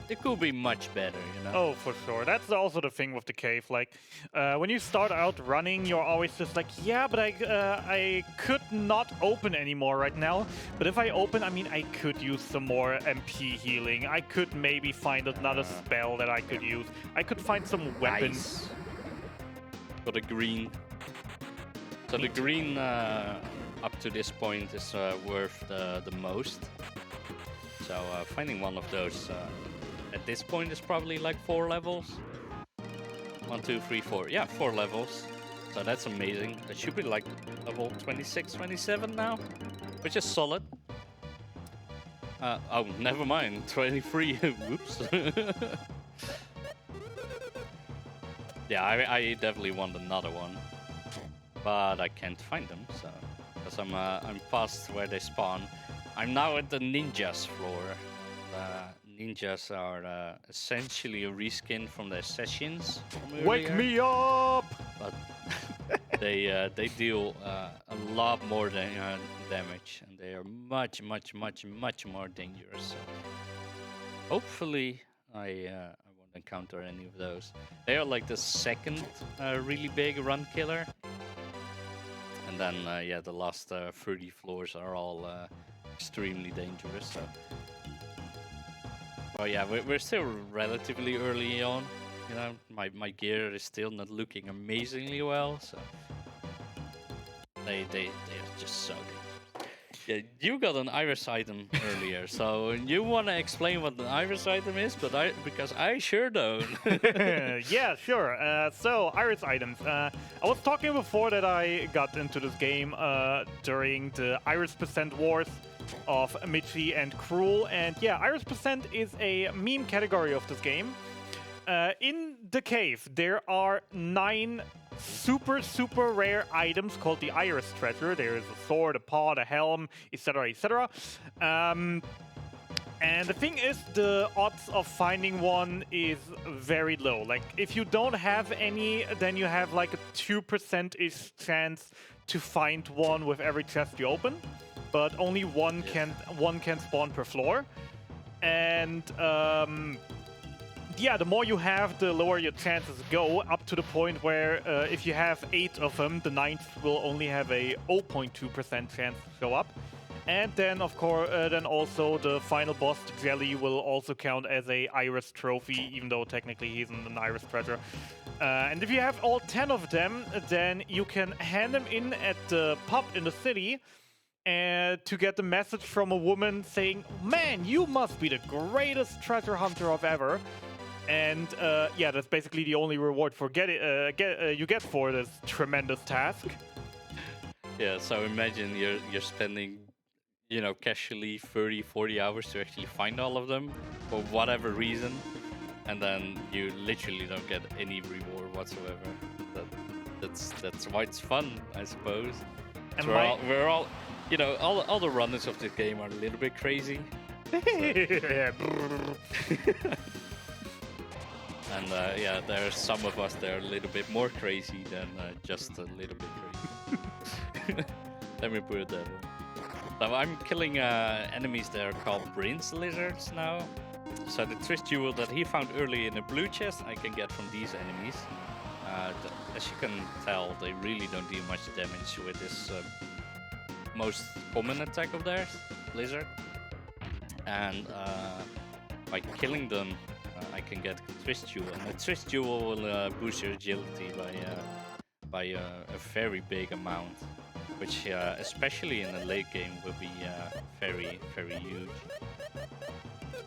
it could be much better, you know. Oh, for sure. That's also the thing with the cave. Like when you start out running, you're always just like, yeah, but I could not open anymore right now. But if I open, I mean, I could use some more MP healing. I could maybe find another spell that I could use. I could find some weapons. Nice. Got a green. So the green up to this point is worth the most. So finding one of those at this point is probably like 4 levels. 1, 2, 3, 4. Yeah, 4 levels. So that's amazing. It should be like level 26, 27 now, which is solid. Oh, never mind. 23. Whoops. Yeah, I definitely want another one, but I can't find them. So, because I'm past where they spawn. I'm now at the ninjas floor. Ninjas are essentially a reskin from the assassins from earlier. Wake me up! But they deal a lot more damage, and they are much more dangerous. So hopefully, I won't encounter any of those. They are like the second really big run killer, and then yeah, the last 30 floors are all extremely dangerous. So, well, yeah, we're still relatively early on. You know, my gear is still not looking amazingly well, so they're just so dangerous. Yeah, you got an iris item earlier, so you want to explain what the iris item is, but because I sure don't. Yeah, sure. So iris items. I was talking before that I got into this game during the iris percent wars of Michie and Cruel, and yeah, iris percent is a meme category of this game. In the cave, there are 9 super rare items called the Iris Treasure. There is a sword, a pod, a helm, etc., etc. And the thing is, the odds of finding one is very low. Like, if you don't have any, then you have like a 2%-ish chance to find one with every chest you open. But only one can spawn per floor. And yeah, the more you have, the lower your chances go, up to the point where if you have 8 of them, the 9th will only have a 0.2% chance to show up. And then, of course, then also the final boss, the Jelly, will also count as a Iris trophy, even though technically he isn't an Iris treasure. And if you have all 10 of them, then you can hand them in at the pub in the city to get the message from a woman saying, "Man, you must be the greatest treasure hunter of ever." And yeah, that's basically the only reward for you get for this tremendous task. Yeah, so imagine you're spending, you know, casually 30-40 hours to actually find all of them for whatever reason, and then you literally don't get any reward whatsoever. That's why it's fun, I suppose. And we're all, you know, all the runners of this game are a little bit crazy. And yeah, there are some of us that are a little bit more crazy than just a little bit crazy. Let me put it that way. So I'm killing enemies that are called brains lizards now. So the Trish Jewel that he found early in the blue chest, I can get from these enemies. As you can tell, they really don't do much damage with this most common attack of theirs, lizard. And by killing them, I can get Trish Jewel, and the Trish Jewel will boost your agility by a very big amount, which especially in the late game will be very huge.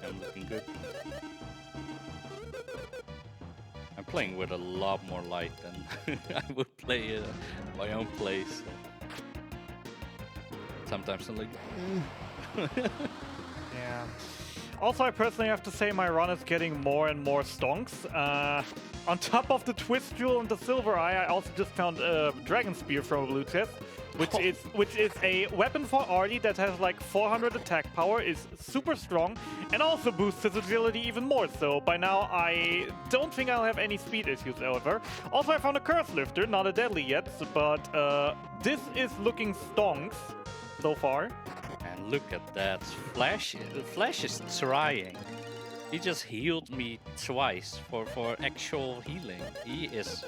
I'm looking good. I'm playing with a lot more light than I would play my own place. Sometimes I'm like, yeah. Also, I personally have to say my run is getting more and more stonks. On top of the Twist Jewel and the Silver Eye, I also just found a Dragon Spear from a blue chest, which is a weapon for Artie that has like 400 attack power, is super strong, and also boosts his agility even more. So by now, I don't think I'll have any speed issues, however. Also, I found a Curse Lifter, not a deadly yet, but this is looking stonks so far. And look at that. Flash is trying. He just healed me twice for actual healing. He is...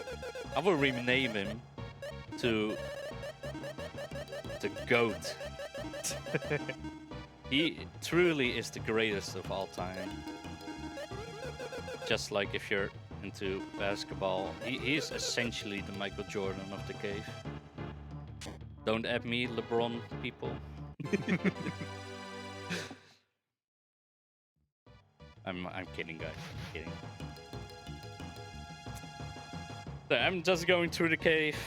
I will rename him to the GOAT. He truly is the greatest of all time. Just like if you're into basketball, he is essentially the Michael Jordan of the cave. Don't at me, LeBron people. I'm kidding, guys. I'm kidding. So I'm just going through the cave,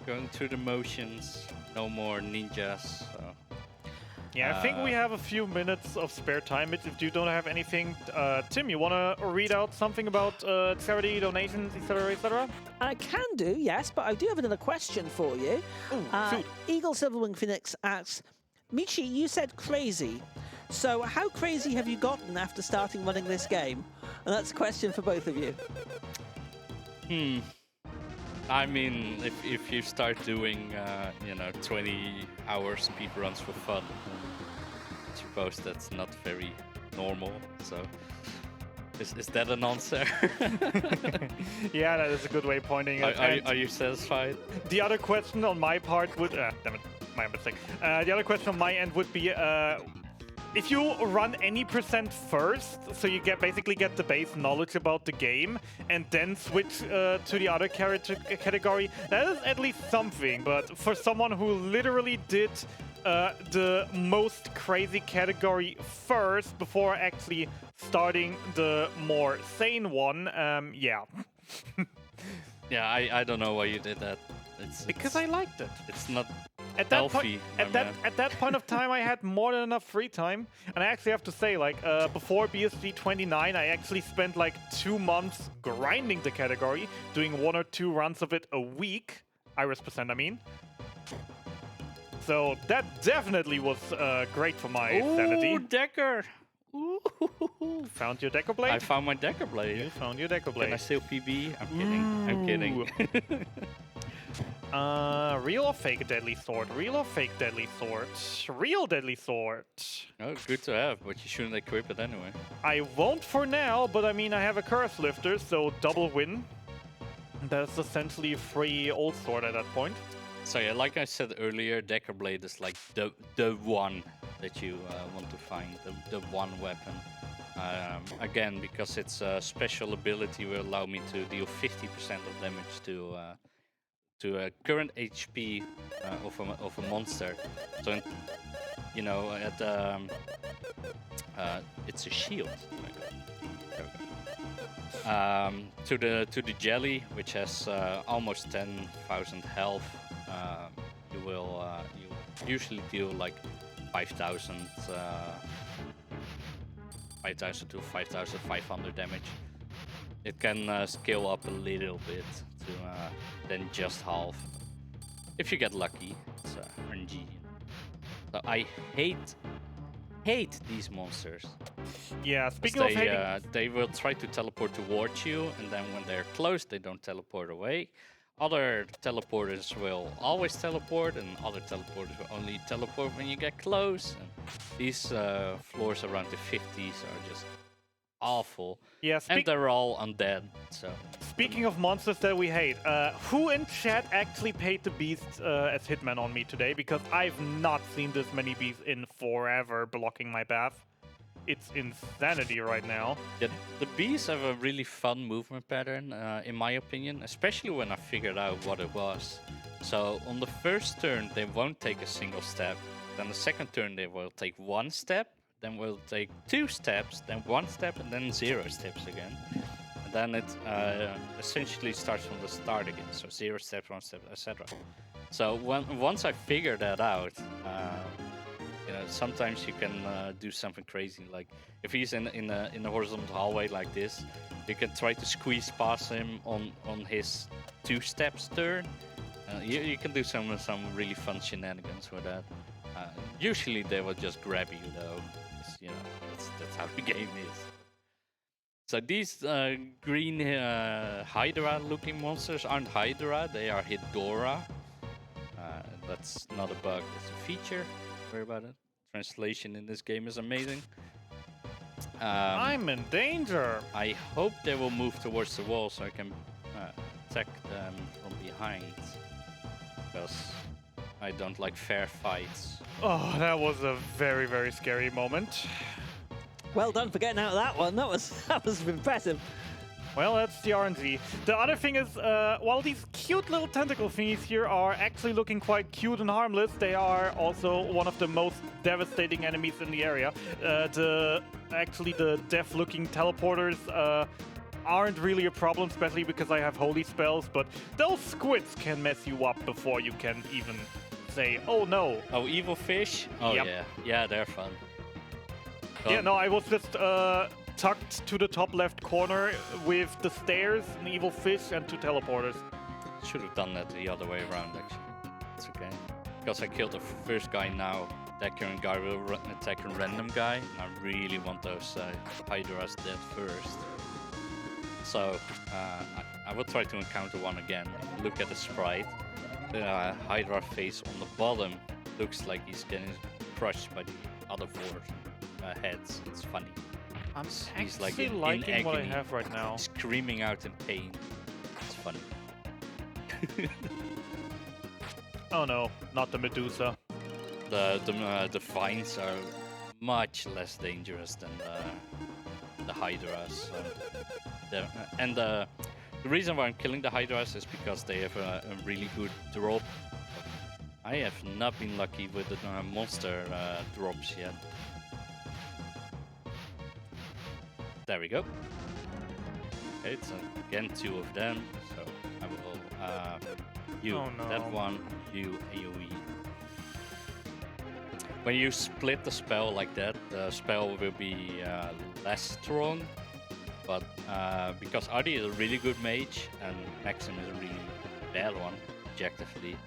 going through the motions. No more ninjas. So. Yeah, I think we have a few minutes of spare time. If you don't have anything, Tim, you want to read out something about charity, donations, etc., etc.? I can do, yes, but I do have another question for you. Shoot. Eagle Silverwing Phoenix asks, Michie, you said crazy. So how crazy have you gotten after starting running this game? And that's a question for both of you. I mean, if you start doing, 20-hour speedruns for fun, I suppose that's not very normal. So, Is that an answer? Yeah, that is a good way of pointing it. Are you satisfied? The other question on my part would... damn it, my mistake. The other question on my end would be... if you run any percent first, so you basically get the base knowledge about the game, and then switch to the other category, that is at least something. But for someone who literally did the most crazy category first before actually starting the more sane one, yeah. Yeah, I don't know why you did that. Because I liked it. It's not at that healthy. At that point of time, I had more than enough free time, and I actually have to say, like, before BSG 29, I actually spent like 2 months grinding the category, doing 1 or 2 runs of it a week. Iris percent, I mean. So that definitely was great for my sanity. Ooh, Decker! Ooh. Found your Decker blade? I found my Decker blade. You found your Decker blade. Can I still PB? I'm kidding. I'm kidding. Real or fake deadly sword? Real or fake deadly sword? Real deadly sword. Oh, good to have, but you shouldn't equip it anyway. I won't for now, but I mean I have a curse lifter, so double win. That's essentially a free old sword at that point. So yeah, like I said earlier, Decker blade is like the one that you want to find, the one weapon. Again, because its special ability will allow me to deal 50% of damage to current HP of a monster. So, you know, it's a shield. To the jelly, which has almost 10,000 health, you will usually deal like 5,000 to 5,500 damage. It can scale up a little bit to then just half. If you get lucky, it's RNG. So I hate these monsters. Yeah, speaking of hating... they will try to teleport towards you, and then when they're close, they don't teleport away. Other teleporters will always teleport, and other teleporters will only teleport when you get close. And these floors around the 50s are just awful. Yeah, and they're all undead. So speaking of monsters that we hate, who in chat actually paid the beast as hitman on me today? Because I've not seen this many beasts in forever blocking my path. It's insanity right now. Yeah, the bees have a really fun movement pattern, in my opinion, especially when I figured out what it was. So on the first turn, they won't take a single step. Then the second turn, they will take 1 step. Then we'll take 2 steps, then 1 step, and then 0 steps again. And then it essentially starts from the start again. So 0 steps, 1 step, etc. So once I figured that out, you know, sometimes you can do something crazy. Like if he's in a horizontal hallway like this, you can try to squeeze past him on his 2 steps turn. You can do some really fun shenanigans with that. Usually they will just grab you though. You know, that's how the game is. So these green Hydra-looking monsters aren't Hydra, they are Hydora. That's not a bug, it's a feature. Don't worry about it. Translation in this game is amazing. I'm in danger. I hope they will move towards the wall so I can attack them from behind. Because I don't like fair fights. Oh, that was a very, very scary moment. Well done for getting out of that one. That was impressive. Well, that's the RNG. The other thing is, while these cute little tentacle thingies here are actually looking quite cute and harmless, they are also one of the most devastating enemies in the area. The death-looking teleporters aren't really a problem, especially because I have holy spells, but those squids can mess you up before you can even say, oh no. Oh, evil fish? Oh, yep. Yeah. Yeah, they're fun. Yeah, no, I was just tucked to the top left corner with the stairs, an evil fish, and 2 teleporters. Should have done that the other way around, actually. It's okay. Because I killed the first guy now, attacking guy will attack a random guy, and I really want those Hydras dead first. So, I will try to encounter one again. Look at the sprite. The Hydra face on the bottom looks like he's getting crushed by the other 4 heads. It's funny. I'm He's like actually in liking what I agony, have right now. screaming out in pain. It's funny. Oh no, not the Medusa. The vines are much less dangerous than the Hydras. The reason why I'm killing the Hydras is because they have a really good drop. I have not been lucky with the monster drops yet. There we go. Okay, it's again 2 of them, so I will you, that one, you AoE. When you split the spell like that, the spell will be less strong, but because Artie is a really good mage and Maxim is a really bad one, objectively,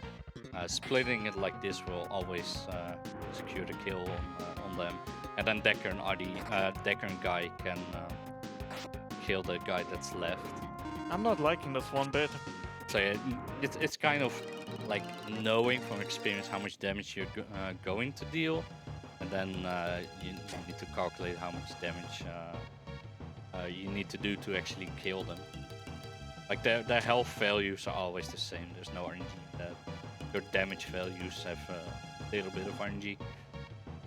splitting it like this will always secure the kill on them. And then Decker and Artie, Decker and Guy can kill the guy that's left. I'm not liking this one bit. So it's kind of like knowing from experience how much damage you're going to deal, and then you need to calculate how much damage you need to do to actually kill them. Like their health values are always the same. There's no RNG in that. Your damage values have a little bit of RNG.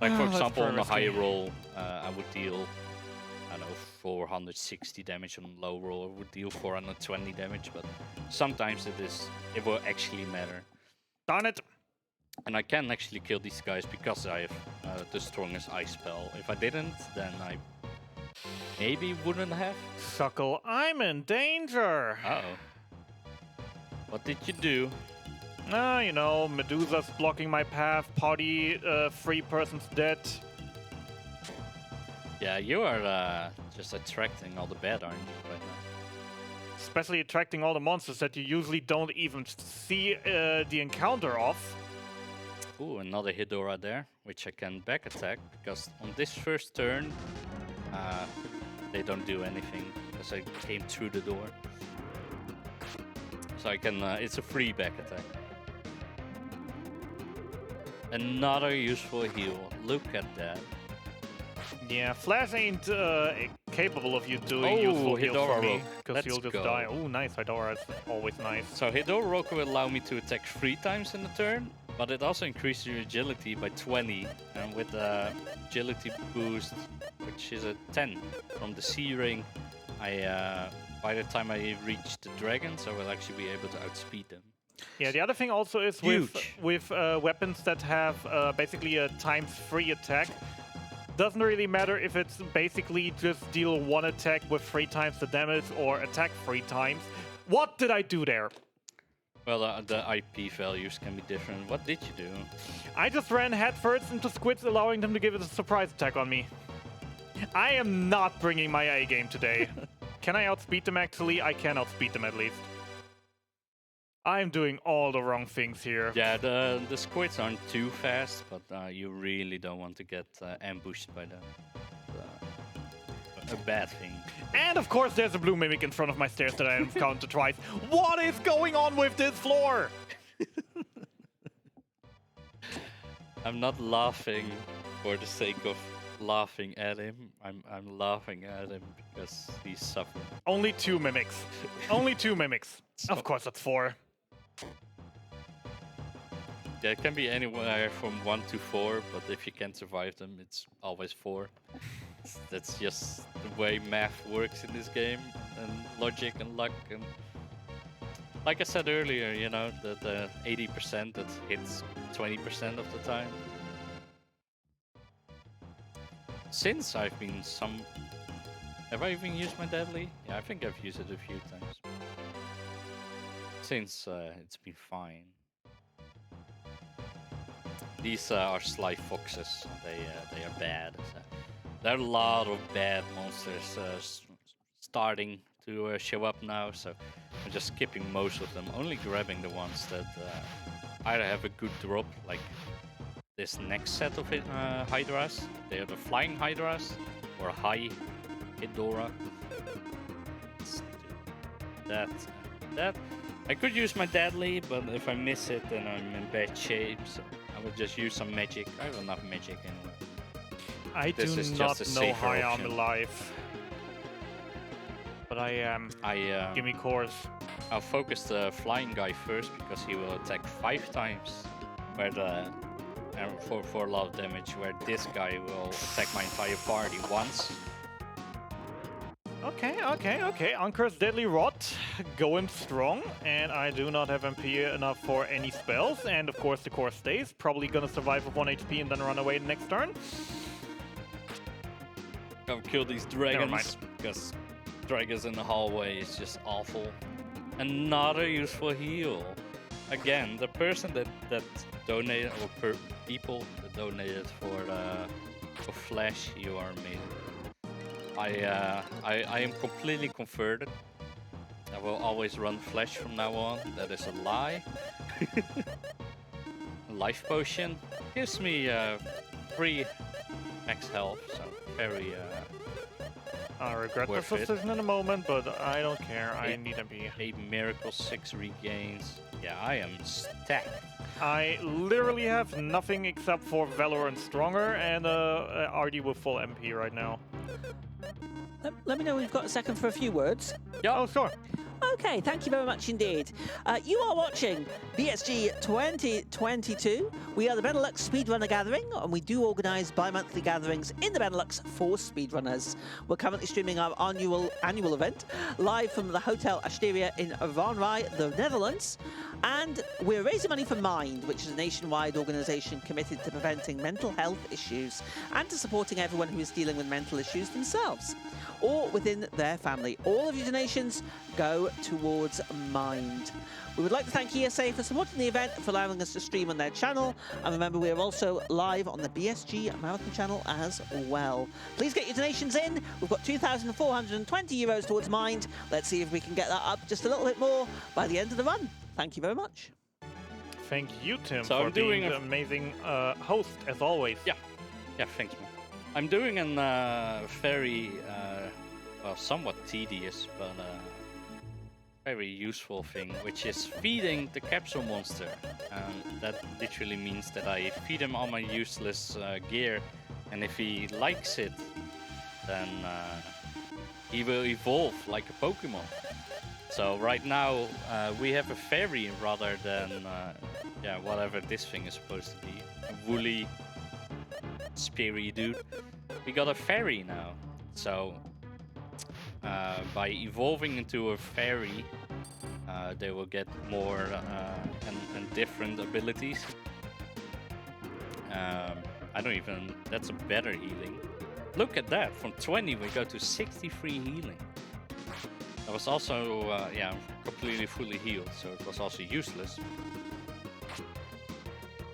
Like for example, on the high roll, I would deal, I don't know, 460 damage. On low roll, I would deal 420 damage. But sometimes it will actually matter. Darn it! And I can actually kill these guys because I have the strongest ice spell. If I didn't, then I maybe wouldn't have. Suckle, I'm in danger! Uh-oh. What did you do? You know, Medusa's blocking my path, party, 3 persons dead. Yeah, you are just attracting all the bad RNG right now. Especially attracting all the monsters that you usually don't even see the encounter of. Ooh, another Hedora there, which I can back attack, because on this first turn, they don't do anything, because I came through the door. So I can, it's a free back attack. Another useful heal, look at that. Yeah, Flash ain't capable of you doing useful heals for me, because you'll just die. Oh, nice, Hedora is always nice. So Hedora Rock will allow me to attack 3 times in a turn, but it also increases your agility by 20, and with the agility boost, which is a 10 from the C ring, by the time I reach the dragons, I will actually be able to outspeed them. Yeah, the other thing also is with weapons that have basically a ×3 attack. Doesn't really matter if it's basically just deal 1 attack with 3 times the damage or attack 3 times. What did I do there? Well, the IP values can be different. What did you do? I just ran headfirst into squids, allowing them to give it a surprise attack on me. I am not bringing my A game today. Can I outspeed them actually? I can outspeed them at least. I'm doing all the wrong things here. Yeah, the squids aren't too fast, but you really don't want to get ambushed by them. A bad thing. And of course there's a blue mimic in front of my stairs that I encountered twice. What is going on with this floor? I'm not laughing for the sake of laughing at him. I'm laughing at him because he's suffering. Only 2 mimics. Only 2 mimics. So of course that's 4. Yeah, it can be anywhere from 1 to 4, but if you can't survive them, it's always 4. That's just the way math works in this game, and logic and luck. And like I said earlier, you know, the 80% that hits 20% of the time. Since I've been have I even used my deadly? Yeah, I think I've used it a few times. Since it's been fine. These are sly foxes. They are bad. There are a lot of bad monsters starting to show up now, so I'm just skipping most of them, only grabbing the ones that either have a good drop, like this next set of Hydras. They are the flying Hydras, or high Hedora. Let's do that. I could use my deadly, but if I miss it, then I'm in bad shape, so I will just use some magic. I have enough magic anyway. I do not know how I'm alive. But I am. Give me cores. I'll focus the flying guy first because he will attack 5 times, where the for a lot of damage. Where this guy will attack my entire party once. Okay. Ankar's Deadly Rot going strong, and I do not have MP enough for any spells. And of course, the core stays. Probably gonna survive with 1 HP and then run away the next turn. Go kill these dragons because dragons in the hallway is just awful. Another useful heal. Again, the person that donated, or people that donated for Flash, you are amazing. I am completely converted. I will always run Flash from now on. That is a lie. Life potion gives me 3 max health, so very. I regret this decision in a moment, but I don't care. I need MP. 8 miracle, 6 regains. Yeah, I am stacked. I literally have nothing except for Valor and Stronger, and RD with full MP right now. Let me know when you've got a second for a few words. Yeah, oh, sure. Okay, thank you very much indeed. You are watching BSG 2022. We are the Benelux Speedrunner Gathering, and we do organise bi-monthly gatherings in the Benelux for speedrunners. We're currently streaming our annual event live from the Hotel Asteria in Van Rij, the Netherlands. And we're raising money for Mind, which is a nationwide organisation committed to preventing mental health issues and to supporting everyone who is dealing with mental issues themselves or within their family. All of your donations go towards Mind. We would like to thank ESA for supporting the event, for allowing us to stream on their channel. And remember, we are also live on the BSG Marathon channel as well. Please get your donations in. We've got €2,420 towards Mind. Let's see if we can get that up just a little bit more by the end of the run. Thank you very much. Thank you, Tim, for being an amazing host, as always. Yeah, thanks, man. I'm doing a very, well, somewhat tedious, but very useful thing, which is feeding the capsule monster. That literally means that I feed him all my useless gear, and if he likes it, then he will evolve like a Pokemon. So right now we have a fairy rather than whatever this thing is supposed to be, a woolly, speary dude. We got a fairy now. So by evolving into a fairy, they will get more and different abilities. I don't even. That's a better healing. Look at that! From 20 we go to 63 healing. I was also, completely fully healed, so it was also useless.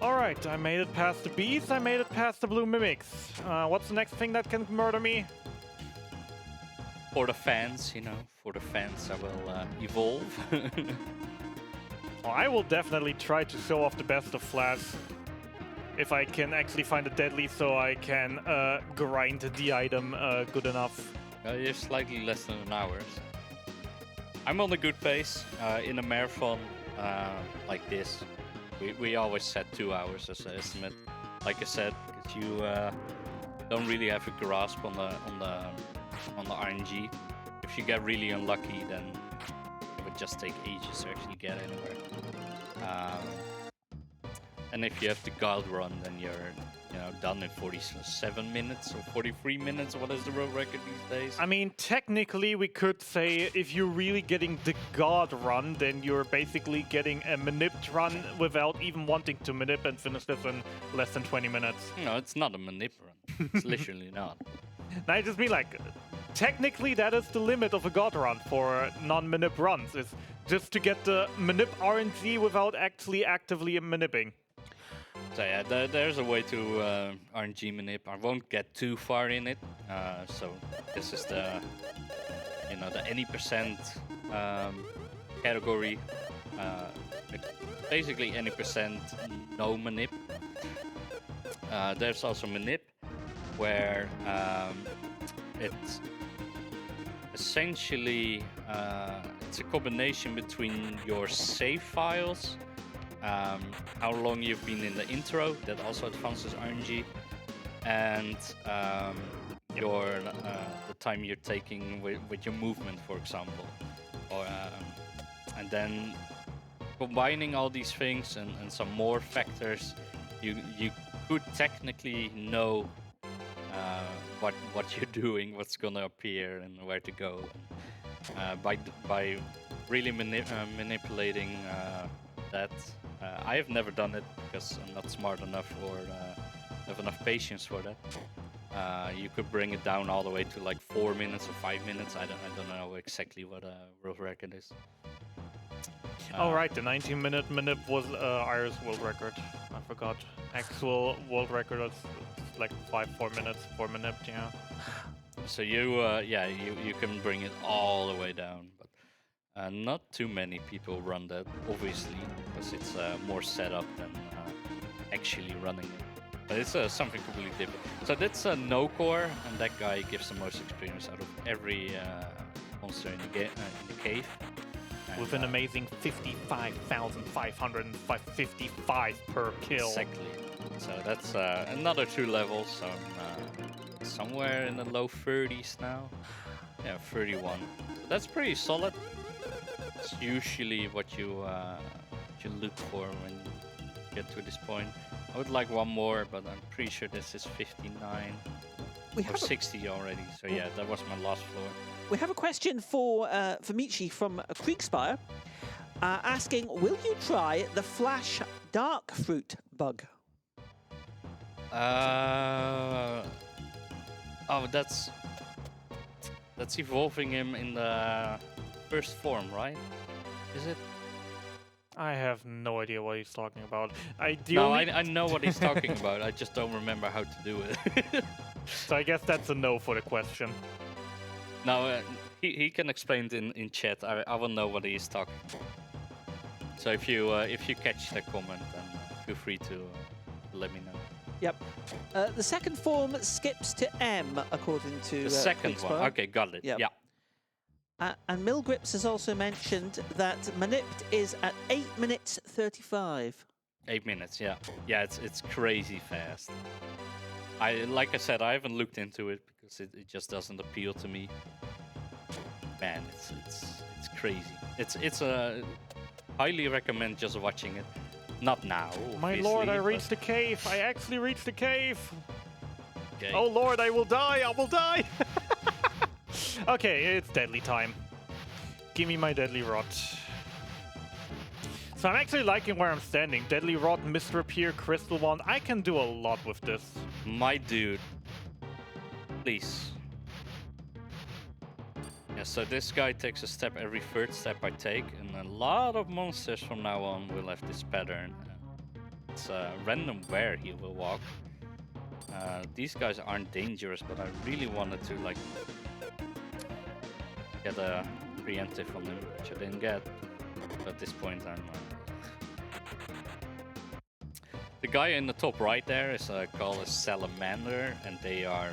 Alright, I made it past the bees, I made it past the blue mimics. What's the next thing that can murder me? For the fans, for the fans I will evolve. Well, I will definitely try to show off the best of Flash. If I can actually find a deadly so I can grind the item good enough. You're slightly less than an hour. I'm on a good pace in a marathon like this. We always set 2 hours as an estimate. Like I said, because you don't really have a grasp on the RNG. If you get really unlucky, then it would just take ages to actually get anywhere. And if you have the guard run, then you're done in 47 minutes or 43 minutes. What is the world record these days? I mean, technically, we could say if you're really getting the guard run, then you're basically getting a manipped run without even wanting to manip and finish this in less than 20 minutes. No, it's not a manip run. It's literally not. I just mean, like, technically that is the limit of a god run for non-manip runs, is just to get the manip RNG without actually actively manipping. So yeah, there's a way to RNG manip. I won't get too far in it. So this is the any percent category. Basically any percent no manip. There's also manip, where it's essentially it's a combination between your save files. How long you've been in the intro, that also advances RNG, and the time you're taking with your movement, for example, or and then combining all these things and some more factors, you could technically know what you're doing, what's gonna appear, and where to go. By really manipulating that. I have never done it because I'm not smart enough or have enough patience for that. You could bring it down all the way to like 4 minutes or 5 minutes. I don't know exactly what a world record is. Oh right, the 19-minute manip was Irish world record. I forgot. Actual world record was like 4 minutes, 4 minutes, yeah. So you can bring it all the way down, but not too many people run that, obviously, because it's more setup than actually running it. But it's something completely different. So that's a no core, and that guy gives the most experience out of every monster in the cave. With an amazing 55,555 per kill. Exactly. So that's another 2 levels. So somewhere in the low 30s now. Yeah, 31. So that's pretty solid. It's usually what you look for when you get to this point. I would like one more, but I'm pretty sure this is 59 or 60 already. So yeah, that was my last floor. We have a question for Michie from Creekspire, asking, will you try the Flash Dark Fruit bug? Oh, that's evolving him in the first form, right? Is it? I have no idea what he's talking about. I know what he's talking about. I just don't remember how to do it. So I guess that's a no for the question. No, he can explain it in chat. I will know what he is talking about. So if you catch the comment, then feel free to let me know. Yep. The second form skips to M, according to the second one. Okay, got it. Yep. Yeah. And Milgrips has also mentioned that Manipt is at 8 minutes 35. 8 minutes, yeah. Yeah, it's crazy fast. Like I said, I haven't looked into it because it just doesn't appeal to me. Man, it's crazy. It's a highly recommend just watching it. Not now. My lord, I reached the cave. I actually reached the cave. Okay. Oh lord, I will die. I will die. Okay, it's deadly time. Give me my deadly rot. So I'm actually liking where I'm standing. Deadly rot, Mr. Appear, Crystal Wand. I can do a lot with this. My dude. Please. Yeah, so this guy takes a step every 3rd step I take, and a lot of monsters from now on will have this pattern. It's random where he will walk. These guys aren't dangerous, but I really wanted to like get a preemptive on him, which I didn't get. But at this point, I'm. The guy in the top right there is called a salamander, and they are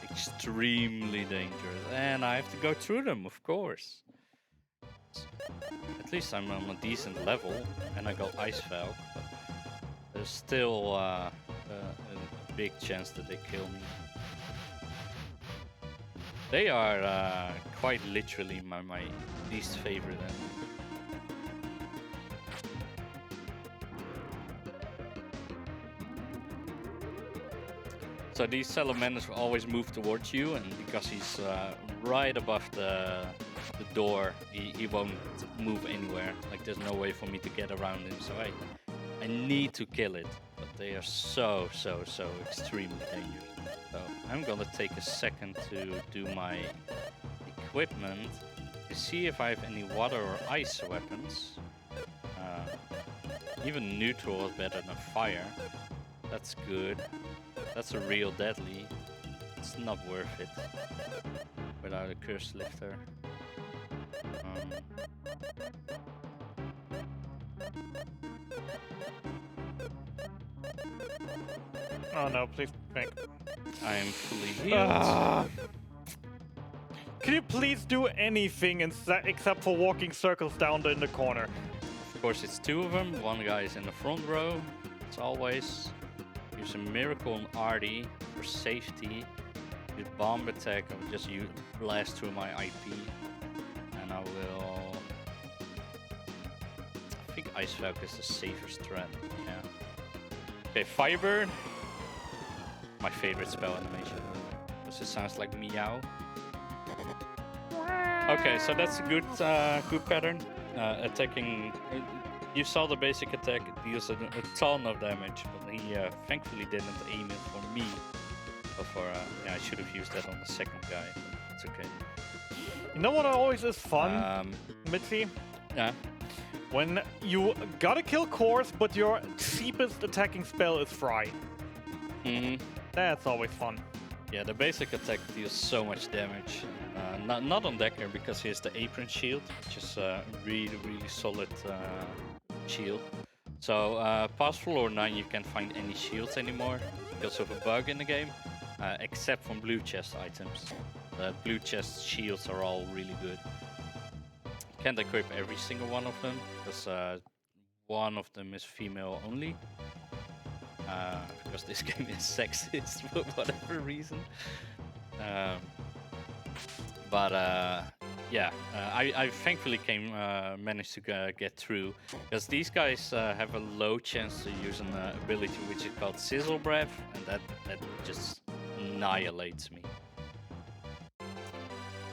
extremely dangerous. And I have to go through them, of course. At least I'm on a decent level, and I got Ice Valk. But there's still a big chance that they kill me. They are quite literally my least favorite enemy. So these salamanders will always move towards you, and because he's right above the door, he won't move anywhere. Like there's no way for me to get around him, so I need to kill it. But they are so extremely dangerous. So I'm gonna take a second to do my equipment to see if I have any water or ice weapons. Even neutral is better than fire. That's good. That's a real deadly. It's not worth it without a curse lifter. Oh no, please drink. I am fully healed. Can you please do anything except for walking circles down in the corner? Of course, it's 2 of them. One guy is in the front row. It's always. use a miracle on Artie for safety. With bomb attack, I will just blast through my IP, and I will. I think Ice Valk is the safest threat. Yeah. Okay, Firebird. My favorite spell animation, because it sounds like meow. Okay, so that's a good pattern. Attacking. You saw the basic attack. It deals a ton of damage, but he thankfully didn't aim it for me. Before, yeah, I should have used that on the second guy, but it's okay. You know what always is fun, Michie? Yeah. When you gotta kill cores, but your cheapest attacking spell is Fry. That's always fun. Yeah, the basic attack deals so much damage. Not on Decker, because he has the Apron Shield, which is a really solid shield. So past floor 9 you can't find any shields anymore. Because of a bug in the game. Except from blue chest items. The blue chest shields are all really good. Can't equip every single one of them, because one of them is female only. Because this game is sexist for whatever reason. Yeah, I thankfully managed to get through, because these guys have a low chance to use an ability which is called Sizzle Breath, and that just annihilates me.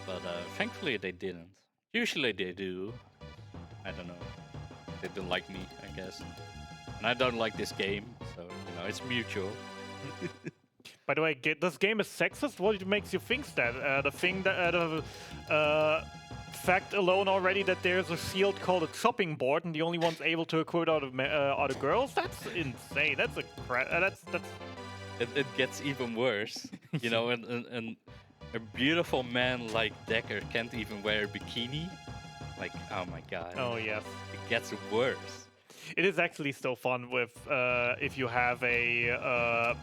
But thankfully they didn't. Usually they do. I don't know. They don't like me, I guess. And I don't like this game, so you know, it's mutual. By the way, this game is sexist? What makes you think that? The thing that fact alone already that there's a shield called a chopping board, and the only ones able to equip it are the girls. That's insane. That's a that's. It gets even worse. You know, and a beautiful man like Decker can't even wear a bikini. Like, oh my god. Oh yes. It gets worse. It is actually still fun with if you have a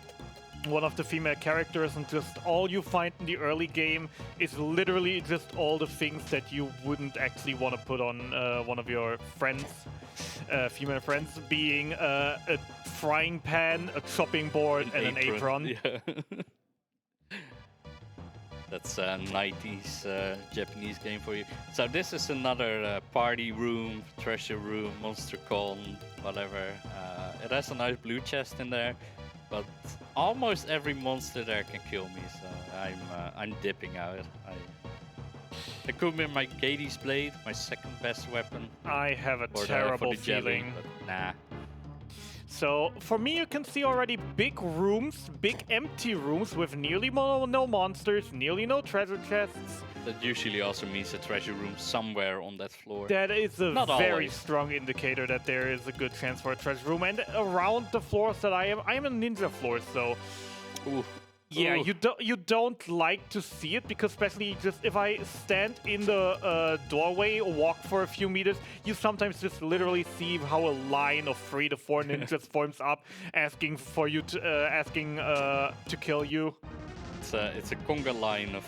one of the female characters, and just all you find in the early game is literally just all the things that you wouldn't actually want to put on one of your friends, female friends, being a frying pan, a chopping board, and an apron. Yeah. That's a 90s Japanese game for you. So this is another party room, treasure room, monster con, whatever. It has a nice blue chest in there, but almost every monster there can kill me, so I'm dipping out. It could be my Gades blade, my second best weapon. I have a terrible feeling. But nah. So for me, you can see already big rooms, big empty rooms with nearly no monsters, nearly no treasure chests. That usually also means a treasure room somewhere on that floor. That is a Not very always. strong indicator that there is a good chance for a treasure room. And around the floors that I am a ninja floor, so Ooh. yeah, Ooh. you don't like to see it, because especially just if I stand in the doorway or walk for a few meters, you sometimes just literally see how a line of 3 to 4 ninjas forms up, asking for you to kill you. It's a conga line of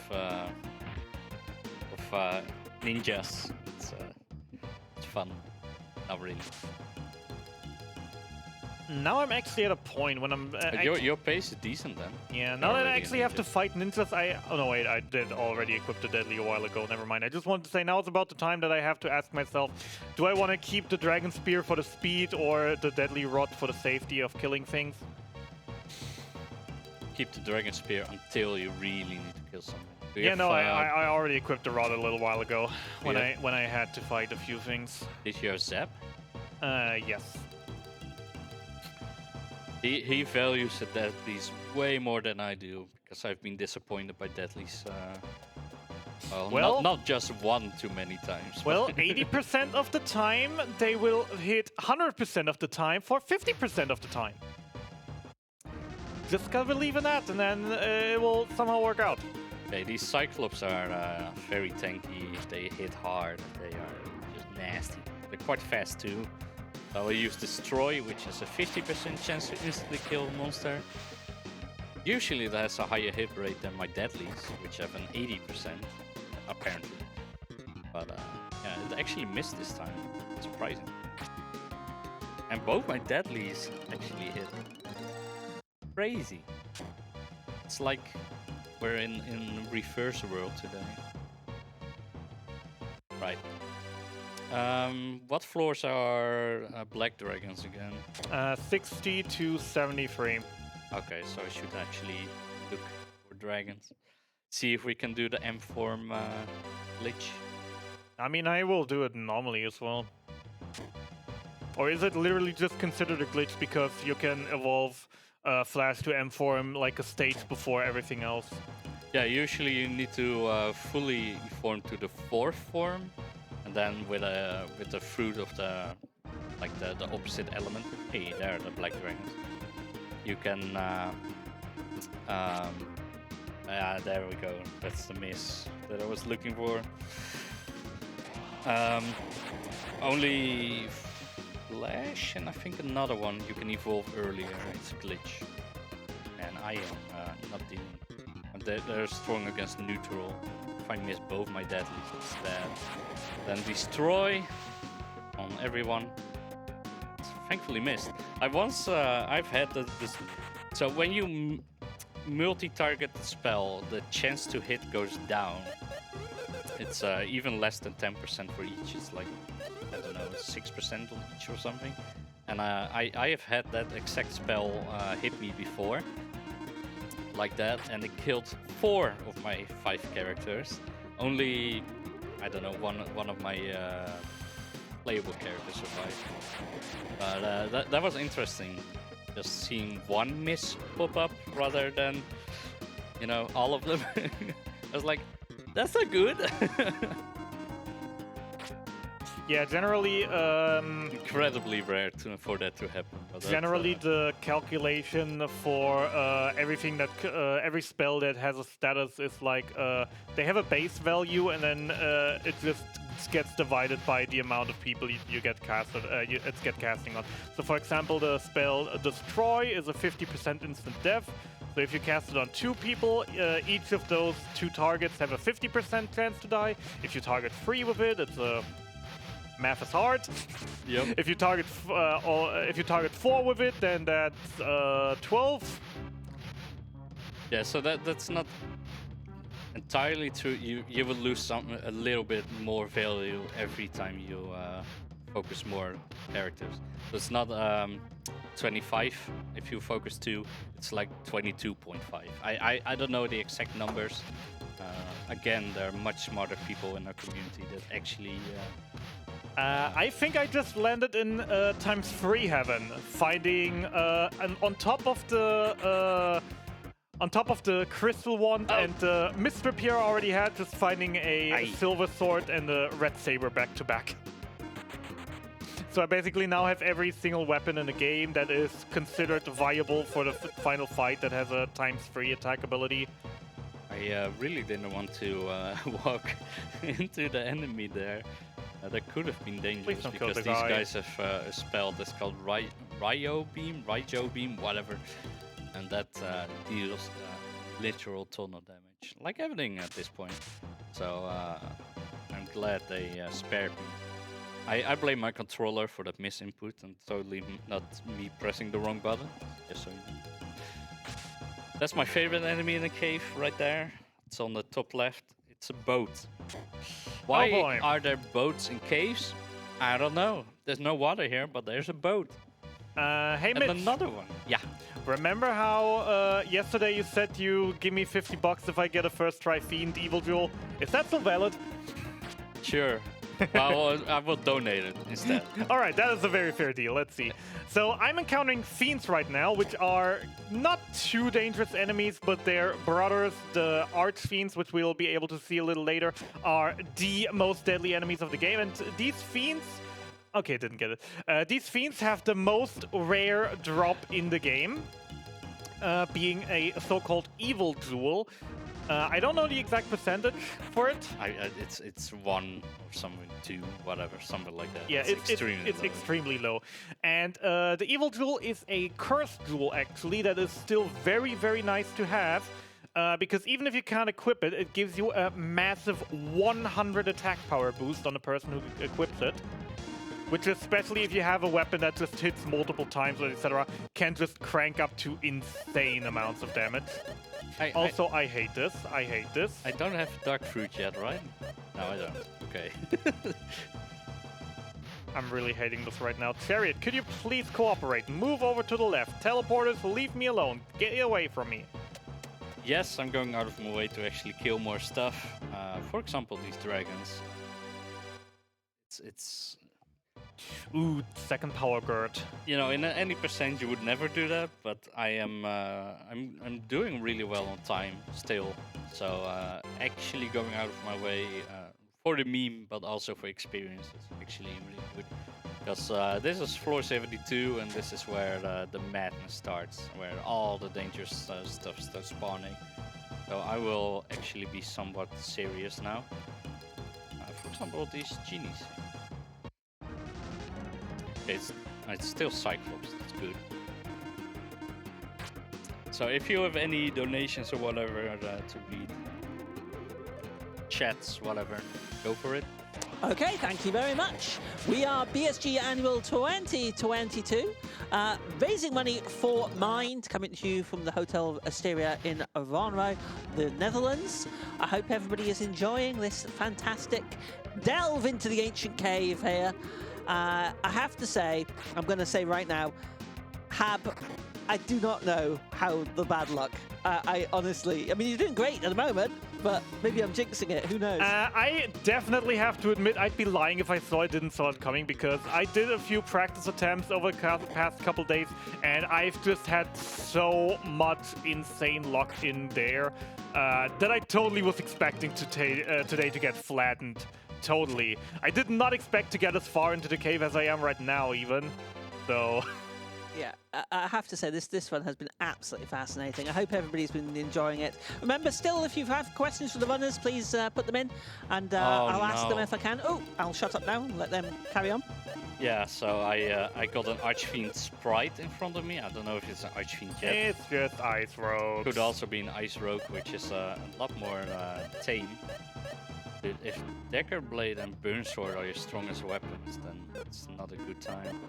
ninjas. It's fun. Not really. Now I'm actually at a point when I'm... Your pace is decent then. Yeah, now that I actually have to fight ninjas, oh no wait, I did already equip the deadly a while ago, never mind. I just wanted to say now it's about the time that I have to ask myself, do I want to keep the dragon spear for the speed or the deadly rod for the safety of killing things? Keep the dragon spear until you really need to kill something. Yeah, no, I already equipped the rod a little while ago when Yeah. when I had to fight a few things. Did you have Zap? Yes. He values the deadlies way more than I do, because I've been disappointed by deadlies. Well, not just one too many times. Well, 80% of the time they will hit 100% of the time for 50% of the time. Just gotta believe in that, and then it will somehow work out. Okay, these Cyclops are very tanky. They hit hard. They are just nasty. They're quite fast too. I will use Destroy, which has a 50% chance to instantly kill a monster. Usually that has a higher hit rate than my deadlies, which have an 80%, apparently. But yeah, it actually missed this time. Surprising. And both my deadlies actually hit. crazy. It's like we're in reverse world today. Right. What floors are black dragons again? 60 to 73. Okay, so I should actually look for dragons. See if we can do the M-form glitch. I mean, I will do it normally as well. Or is it literally just considered a glitch because you can evolve Flash to M-form like a stage before everything else? Yeah, usually you need to fully evolve to the 4th form, and then with the fruit of the opposite element. Hey, there are the black dragons. You can there we go. That's the miss that I was looking for. Only Flash and I think another one you can evolve earlier. It's a glitch. And I am not dealing. And they're strong against neutral. If I miss both my deadlies, it's bad. Then destroy on everyone. It's thankfully missed. I've had this. So when you multi-target the spell, the chance to hit goes down. It's even less than 10% for each. It's like, I don't know, 6% on each or something. And I have had that exact spell hit me before, like that, and it killed 4 of my 5 characters. Only, I don't know, one of my playable characters survived. But that was interesting. Just seeing one miss pop up rather than, you know, all of them. I was like, that's not good. Yeah, generally, incredibly rare for that to happen. But generally, the calculation for everything that every spell that has a status is like they have a base value, and then it just gets divided by the amount of people you get casted. It's get casting on. So, for example, the spell Destroy is a 50% instant death. So if you cast it on 2 people, each of those 2 targets have a 50% chance to die. If you target 3 with it, it's a math is hard. Yep. If you target 4 with it, then that's 12. Yeah, so that's not entirely true. You will lose a little bit more value every time you focus more characters. So it's not 25 if you focus 2. It's like 22.5. I don't know the exact numbers. Again, there are much smarter people in our community that actually. I think I just landed in ×3 heaven, finding on top of the crystal wand and the mist rapier I already had, just finding a silver sword and a red saber back to back. So I basically now have every single weapon in the game that is considered viable for the final fight that has a ×3 attack ability. I really didn't want to walk into the enemy there. That could have been dangerous because these guys have a spell that's called Ryo Beam, whatever. And that deals literal ton of damage, like everything at this point. So I'm glad they spared me. I blame my controller for that misinput and totally not me pressing the wrong button, just so you know. That's my favorite enemy in the cave right there. It's on the top left. It's a boat. Why are there boats in caves? I don't know. There's no water here, but there's a boat. Hey, Mitch. And another one. Yeah. Remember how yesterday you said you give me $50 if I get a first try Fiend Evil Jewel? Is that still valid? Sure. Well, I will donate it instead. Alright, that is a very fair deal. Let's see. So I'm encountering Fiends right now, which are not too dangerous enemies, but their brothers, the Archfiends, which we'll be able to see a little later, are the most deadly enemies of the game. And these Fiends... Okay, didn't get it. These Fiends have the most rare drop in the game, being a so-called Evil Jewel. I don't know the exact percentage for it. It's 1 or something, 2, whatever, something like that. Yeah, it's extremely low. And the Evil Jewel is a cursed jewel, actually, that is still very, very nice to have. Because even if you can't equip it, it gives you a massive 100 attack power boost on the person who equips it. which especially if you have a weapon that just hits multiple times, etc., can just crank up to insane amounts of damage. I hate this. I hate this. I don't have dark fruit yet, right? No, I don't. Okay. I'm really hating this right now. Chariot, could you please cooperate? Move over to the left. Teleporters, leave me alone. Get away from me. Yes, I'm going out of my way to actually kill more stuff. For example, these dragons. It's Ooh, second power gird. You know, in any percent you would never do that, but I am I'm doing really well on time still. So actually going out of my way for the meme, but also for experience, is actually really good. Because this is floor 72, and this is where the madness starts, where all the dangerous stuff starts spawning. So I will actually be somewhat serious now. For example, these genies. Okay, it's still Cyclops, that's good. So if you have any donations or whatever to read, chats, whatever, go for it. Okay, thank you very much. We are BSG Annual 2022, raising money for Mind, coming to you from the Hotel Asteria in Ronro, the Netherlands. I hope everybody is enjoying this fantastic delve into the ancient cave here. I have to say, I'm going to say right now, Hab, I do not know how the bad luck. I honestly, I mean, you're doing great at the moment, but maybe I'm jinxing it. Who knows? I definitely have to admit I'd be lying if I didn't saw it coming, because I did a few practice attempts over the past couple days, and I've just had so much insane luck in there that I totally was expecting today to get flattened. Totally. I did not expect to get as far into the cave as I am right now, even. So... Yeah, I have to say, this one has been absolutely fascinating. I hope everybody's been enjoying it. Remember, still, if you have questions for the runners, please put them in, and I'll ask them if I can. Oh, I'll shut up now and let them carry on. Yeah, so I got an Archfiend Sprite in front of me. I don't know if it's an Archfiend yet. It's just Ice Rogue. Could also be an Ice Rogue, which is a lot more tame. Dude, if Dagger Blade and Burn Sword are your strongest weapons, then it's not a good time.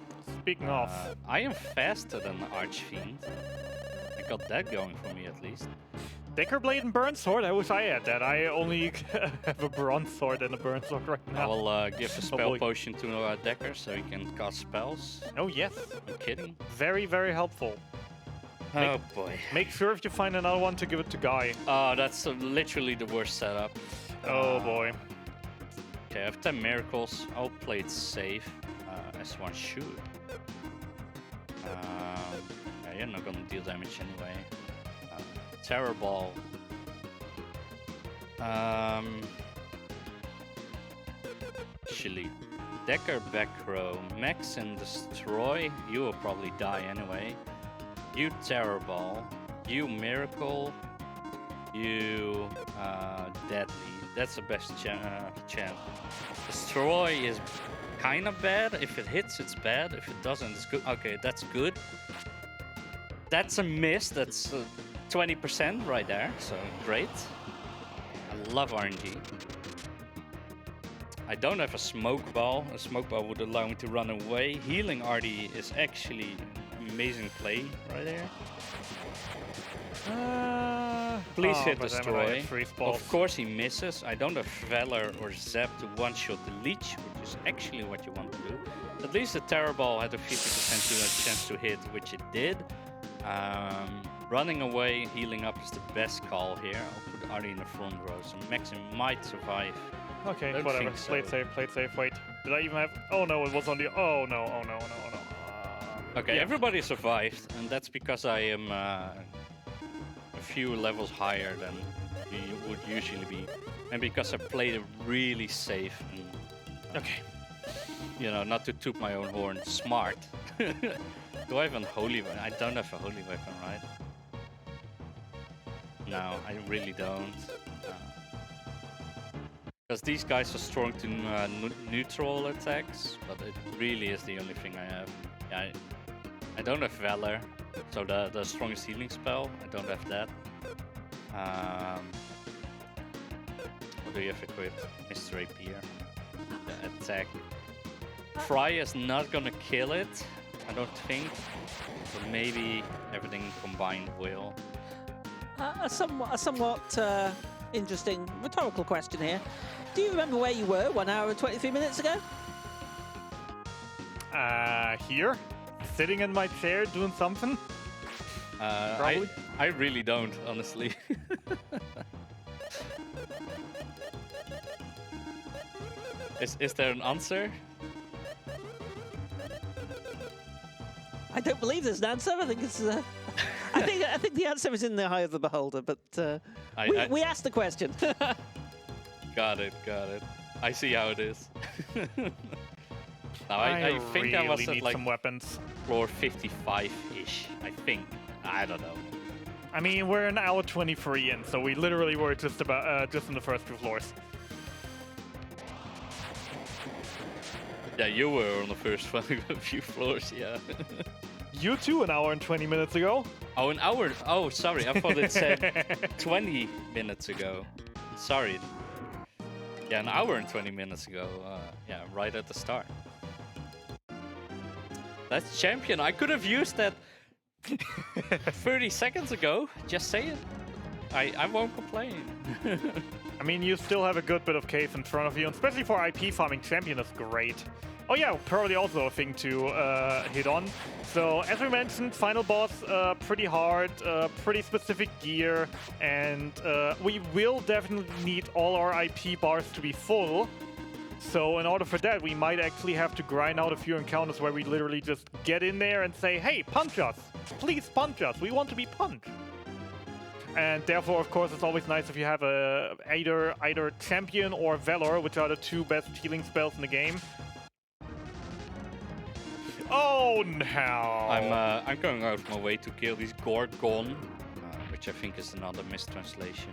Speaking of... I am faster than the Archfiend. I got that going for me, at least. Dagger Blade and Burn Sword? I wish I had that. I only have a Bronze Sword and a Burn Sword right now. I will give a spell potion to Dagger so he can cast spells. Oh, yes. I'm kidding. Very, very helpful. Oh, boy. Make sure if you find another one to give it to Guy. Oh, that's literally the worst setup. Oh, boy. Okay, I have 10 miracles. I'll play it safe, as one should. Yeah, you're not gonna deal damage anyway. Terror Ball. Actually, Decker back row, Max and Destroy. You will probably die anyway. You Terror Ball. You Miracle. You Deadly. That's the best chance. Destroy is kind of bad. If it hits, it's bad. If it doesn't, it's good. Okay, that's good. That's a miss. That's 20% right there. So great. I love RNG. I don't have a smoke ball. A smoke ball would allow me to run away. Healing RD is actually an amazing play right there. Please hit Destroy. Of course he misses. I don't have Valor or Zap to one-shot the Leech, which is actually what you want to do. At least the Terror Ball had a 50% chance to hit, which it did. Running away, healing up is the best call here. I'll put Artie in the front row, so Maxim might survive. Okay, whatever. Play it safe. Wait, did I even have... Oh no, it was on the... Oh no. Okay, yeah. Everybody survived, and that's because I am a few levels higher than you would usually be. And because I played it really safe and... Okay. You know, not to toot my own horn, smart. Do I have a holy weapon? I don't have a holy weapon, right? No, I really don't. Because these guys are strong to neutral attacks, but it really is the only thing I have. Yeah, I don't have Valor, so the strongest healing spell, I don't have that. What do you have equipped? Mr. Rapier. The attack. Fry is not gonna kill it, I don't think. But maybe everything combined will. A somewhat interesting rhetorical question here. Do you remember where you were 1 hour and 23 minutes ago? Here? Sitting in my chair doing something? Probably. I really don't, honestly. Is there an answer? I don't believe there's an answer. I think it's. I think the answer is in the eye of the beholder. But we asked the question. Got it. I see how it is. Now, I think really I was at need like some weapons. floor 55-ish. I think. I don't know. I mean, we're an hour 23 in, so we literally were just about just in the first 2 floors. Yeah, you were on the first few floors, yeah. You too, an hour and 20 minutes ago. Oh, an hour? Oh, sorry. I thought it said 20 minutes ago. Sorry. Yeah, an hour and 20 minutes ago. Yeah, right at the start. That's champion. I could have used that 30 seconds ago. Just say it. I won't complain. I mean, you still have a good bit of case in front of you, and especially for IP farming, champion is great. Oh yeah, probably also a thing to hit on. So, as we mentioned, final boss, pretty hard, pretty specific gear, and we will definitely need all our IP bars to be full. So, in order for that, we might actually have to grind out a few encounters where we literally just get in there and say, hey, punch us! Please punch us! We want to be punched! And therefore, of course, it's always nice if you have either Champion or Valor, which are the 2 best healing spells in the game. Oh no! I'm going out of my way to kill this Gorgon, which I think is another mistranslation.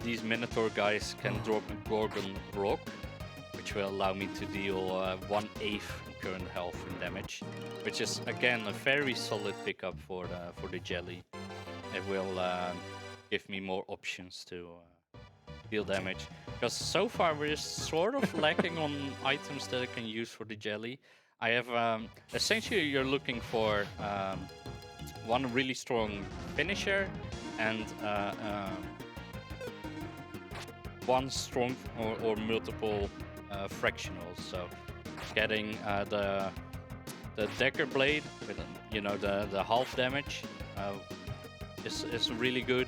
These Minotaur guys can drop a Gorgon Rock, which will allow me to deal 1/8 in current health and damage, which is again a very solid pickup for the jelly. It will give me more options to deal damage, because so far we're sort of lacking on items that I can use for the jelly. I have essentially you're looking for one really strong finisher and one strong or multiple fractionals. So getting the dagger blade with the half damage is really good,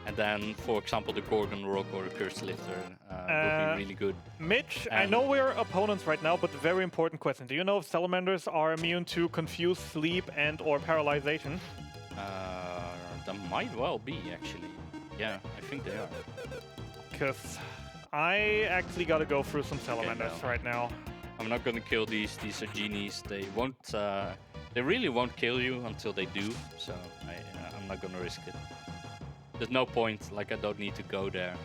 and then for example the Gorgon Rock or the Curse Lifter would be really good. Mitch, I know we're opponents right now, but a very important question: do you know if salamanders are immune to confuse, sleep, and or paralyzation? That might well be, actually. Yeah, I think they are. Because I actually gotta go through some salamanders right now. I'm not gonna kill these are genies. They won't. They really won't kill you until they do. So I'm not gonna risk it. There's no point. Like, I don't need to go there.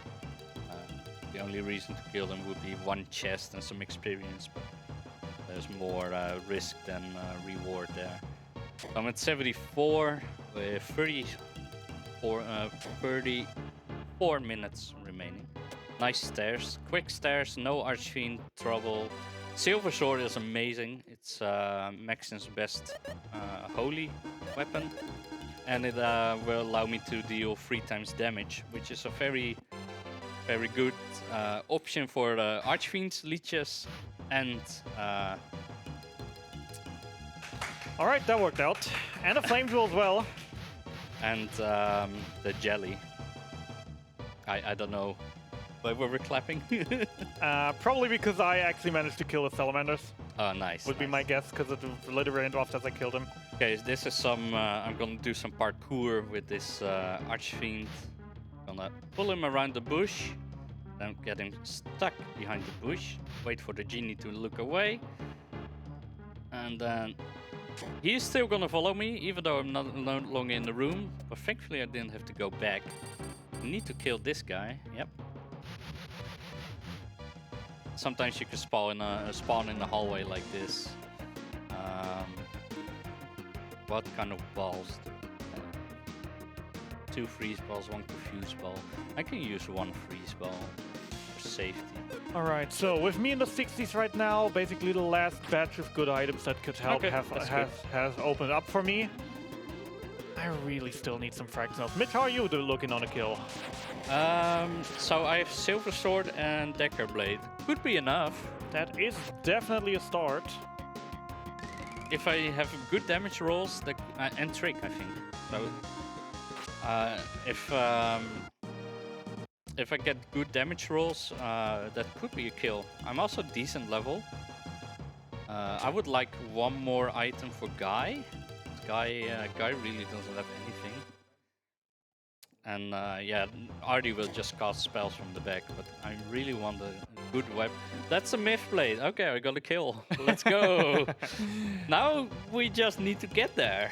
The only reason to kill them would be one chest and some experience, but there's more risk than reward there. I'm at 74 with 34 minutes remaining. Nice stairs, quick stairs, no Archfiend trouble. Silver Sword is amazing. It's Maxon's best holy weapon, and it will allow me to deal 3 times damage, which is a very good option for the Archfiends, Leeches, and Alright, that worked out. And a flame jewel as well. And the jelly. I don't know why we're clapping. Probably because I actually managed to kill the salamanders. Oh, nice. Would be my guess, because it literally went off as I killed him. Okay, this is some... I'm gonna do some parkour with this Archfiend. Gonna pull him around the bush. Then get him stuck behind the bush. Wait for the genie to look away. And then... He's still gonna follow me, even though I'm not no longer in the room. But thankfully I didn't have to go back. I need to kill this guy. Yep. Sometimes you can spawn in the hallway like this. What kind of balls? 2 freeze balls, 1 confuse ball. I can use 1 freeze ball. There's safety. All right, so with me in the 60s right now, basically the last batch of good items that could help has opened up for me. I really still need some fractionals. Mitch, how are you looking on a kill? So I have Silver Sword and Decker Blade. Could be enough. That is definitely a start. If I have good damage rolls, and Trick, I think. So, if I get good damage rolls, that could be a kill. I'm also decent level. I would like one more item for Guy. Guy really doesn't have anything. And yeah, Artie will just cast spells from the back, but I really want a good weapon. That's a Myth Blade. Okay, I got a kill. Let's go. Now we just need to get there,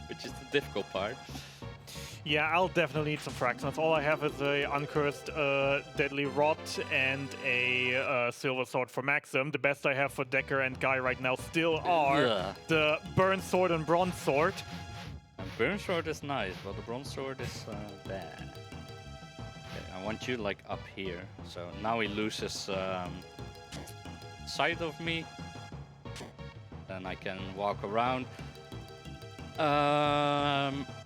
which is the difficult part. Yeah, I'll definitely need some fractions. All I have is a Uncursed Deadly Rod and a Silver Sword for Maxim. The best I have for Decker and Guy right now still are the Burn Sword and Bronze Sword. And Burn Sword is nice, but the Bronze Sword is bad. Okay, I want you like up here. So now he loses sight of me. Then I can walk around.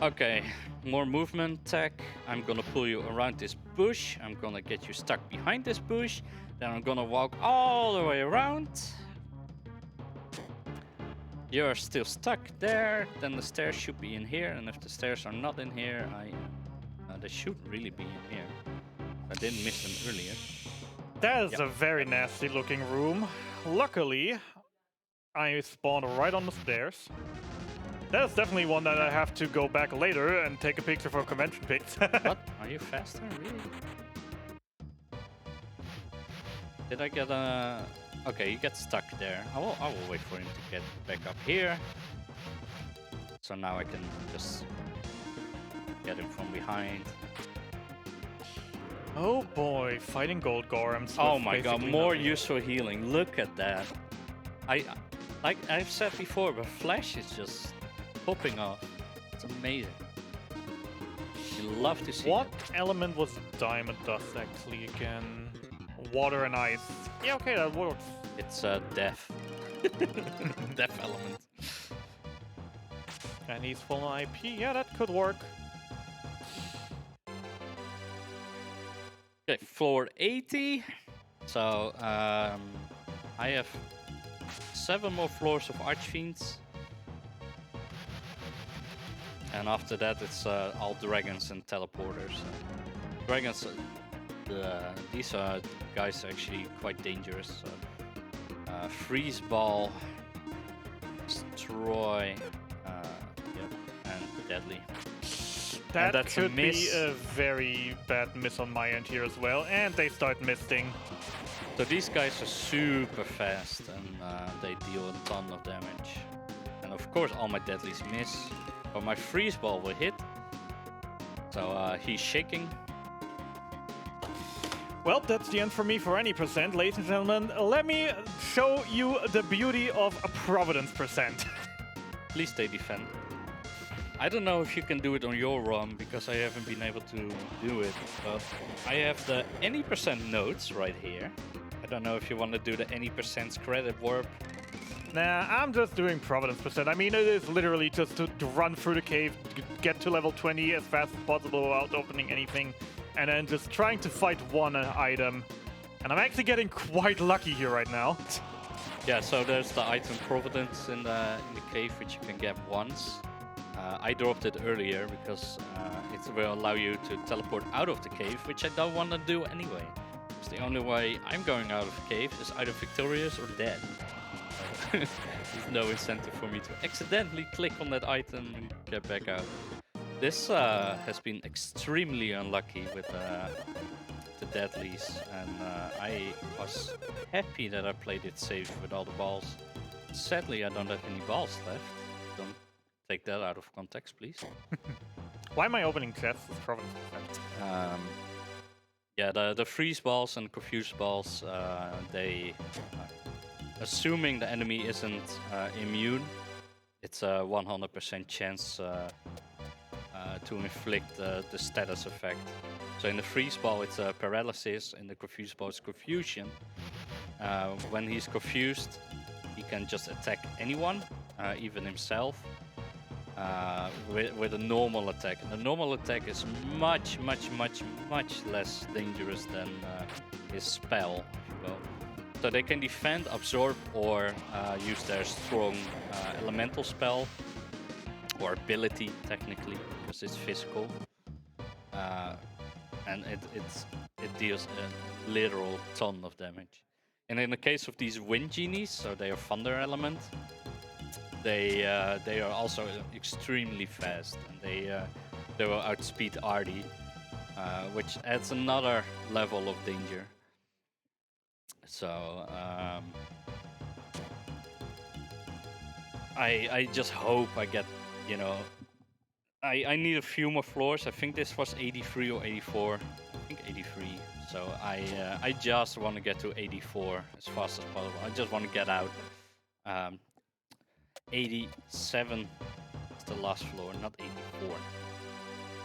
Okay, more movement tech. I'm gonna pull you around this bush. I'm gonna get you stuck behind this bush. Then I'm gonna walk all the way around. You're still stuck there. Then the stairs should be in here. And if the stairs are not in here, they should really be in here. I didn't miss them earlier. That is a very nasty looking room. Luckily, I spawned right on the stairs. That is definitely one that I have to go back later and take a picture for convention pics. What? Are you faster? Really? Did I get a... Okay, you get stuck there. I will wait for him to get back up here. So now I can just get him from behind. Oh boy, fighting gold golems. Oh my god, more useful healing. Look at that. Like I've said before, but Flash is just popping off. It's amazing. You love to see what it. Element was Diamond Dust actually again? Water and ice. Yeah, okay, that works. It's death. Death element. And he's full on IP. Yeah, that could work. Okay, floor 80. So I have 7 more floors of Archfiends. And after that, it's all dragons and teleporters. Dragons, these guys are actually quite dangerous. So, freeze ball, destroy, and deadly. That could be a very bad miss on my end here as well, and they start misting. So these guys are super fast, and they deal a ton of damage. And of course, all my deadlies miss, but my freeze ball will hit. So he's shaking. Well, that's the end for me for any percent. Ladies and gentlemen, let me show you the beauty of a Providence percent. Please stay defend. I don't know if you can do it on your ROM, because I haven't been able to do it, but I have the any percent notes right here. I don't know if you want to do the any percent credit warp. Nah, I'm just doing Providence percent. I mean, it is literally just to run through the cave, get to level 20 as fast as possible without opening anything, and then just trying to fight one item. And I'm actually getting quite lucky here right now. Yeah, so there's the item Providence in the cave, which you can get once. I dropped it earlier because it will allow you to teleport out of the cave, which I don't want to do anyway. It's the only way I'm going out of the cave is either victorious or dead. There's no incentive for me to accidentally click on that item and get back out. This has been extremely unlucky with the deadlies, and I was happy that I played it safe with all the balls. Sadly, I don't have any balls left. Don't take that out of context, please. Why am I opening chests with Providence percent? Yeah, the freeze balls and confuse balls, they... assuming the enemy isn't immune, it's a 100% chance to inflict the status effect. So in the freeze ball, it's paralysis. In the confuse ball, it's confusion. When he's confused, he can just attack anyone, even himself, with a normal attack. And the normal attack is much less dangerous than his spell, if you will. So they can defend, absorb, or use their strong elemental spell, or ability, technically, because it's physical. And it deals a literal ton of damage. And in the case of these wind genies, so they are thunder element, they are also extremely fast, and they will outspeed Artie, which adds another level of danger. So I just hope I get, you know, I need a few more floors. I think this was 83 or 84. I think 83. So I just want to get to 84 as fast as possible. I just want to get out. 87 is the last floor, not 84.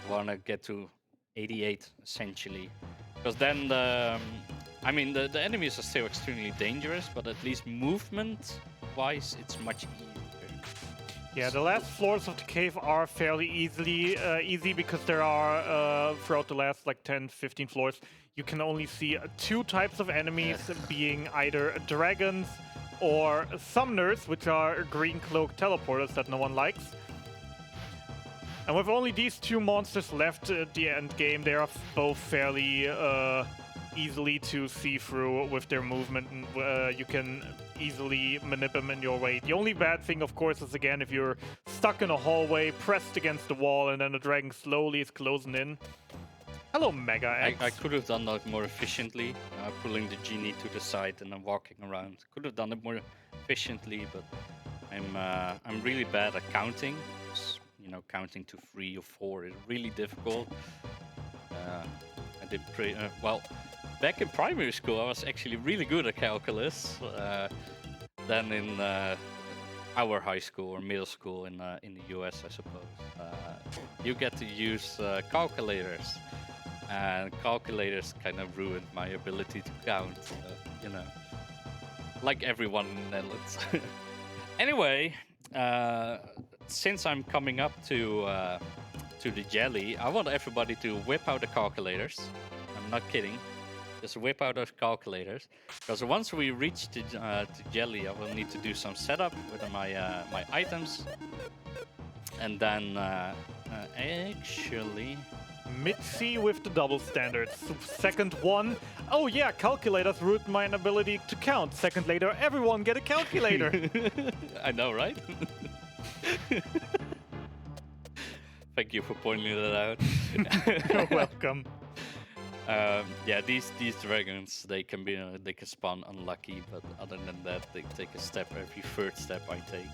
I want to get to 88 essentially, because then I mean the enemies are still extremely dangerous, but at least movement-wise, it's much easier. Yeah, the last floors of the cave are fairly easy because there are, throughout the last like 10-15 floors, you can only see 2 types of enemies, being either dragons or summoners, which are green cloak teleporters that no one likes. And with only these 2 monsters left at the end game, they are both fairly easily to see through with their movement, and you can easily manipulate them in your way. The only bad thing, of course, is again if you're stuck in a hallway, pressed against the wall, and then the dragon slowly is closing in. Hello, Mega X. I could have done that more efficiently, pulling the genie to the side and then walking around. Could have done it more efficiently, but I'm really bad at counting. You know, counting to 3 or 4 is really difficult. I did pretty well. Back in primary school, I was actually really good at calculus. Then in our high school or middle school in the US, I suppose, you get to use calculators, and calculators kind of ruined my ability to count. You know, like everyone in the Netherlands. Anyway, since I'm coming up to the jelly, I want everybody to whip out the calculators. I'm not kidding. Just whip out those calculators, because once we reach the jelly, I will need to do some setup with my my items, and then actually Michie with the double standards. Second one, oh yeah, calculators ruined my inability to count. Second later, everyone get a calculator. I know, right? Thank you for pointing that out. You're welcome. Yeah, these dragons, they can spawn unlucky, but other than that, they take a step every 3rd step I take.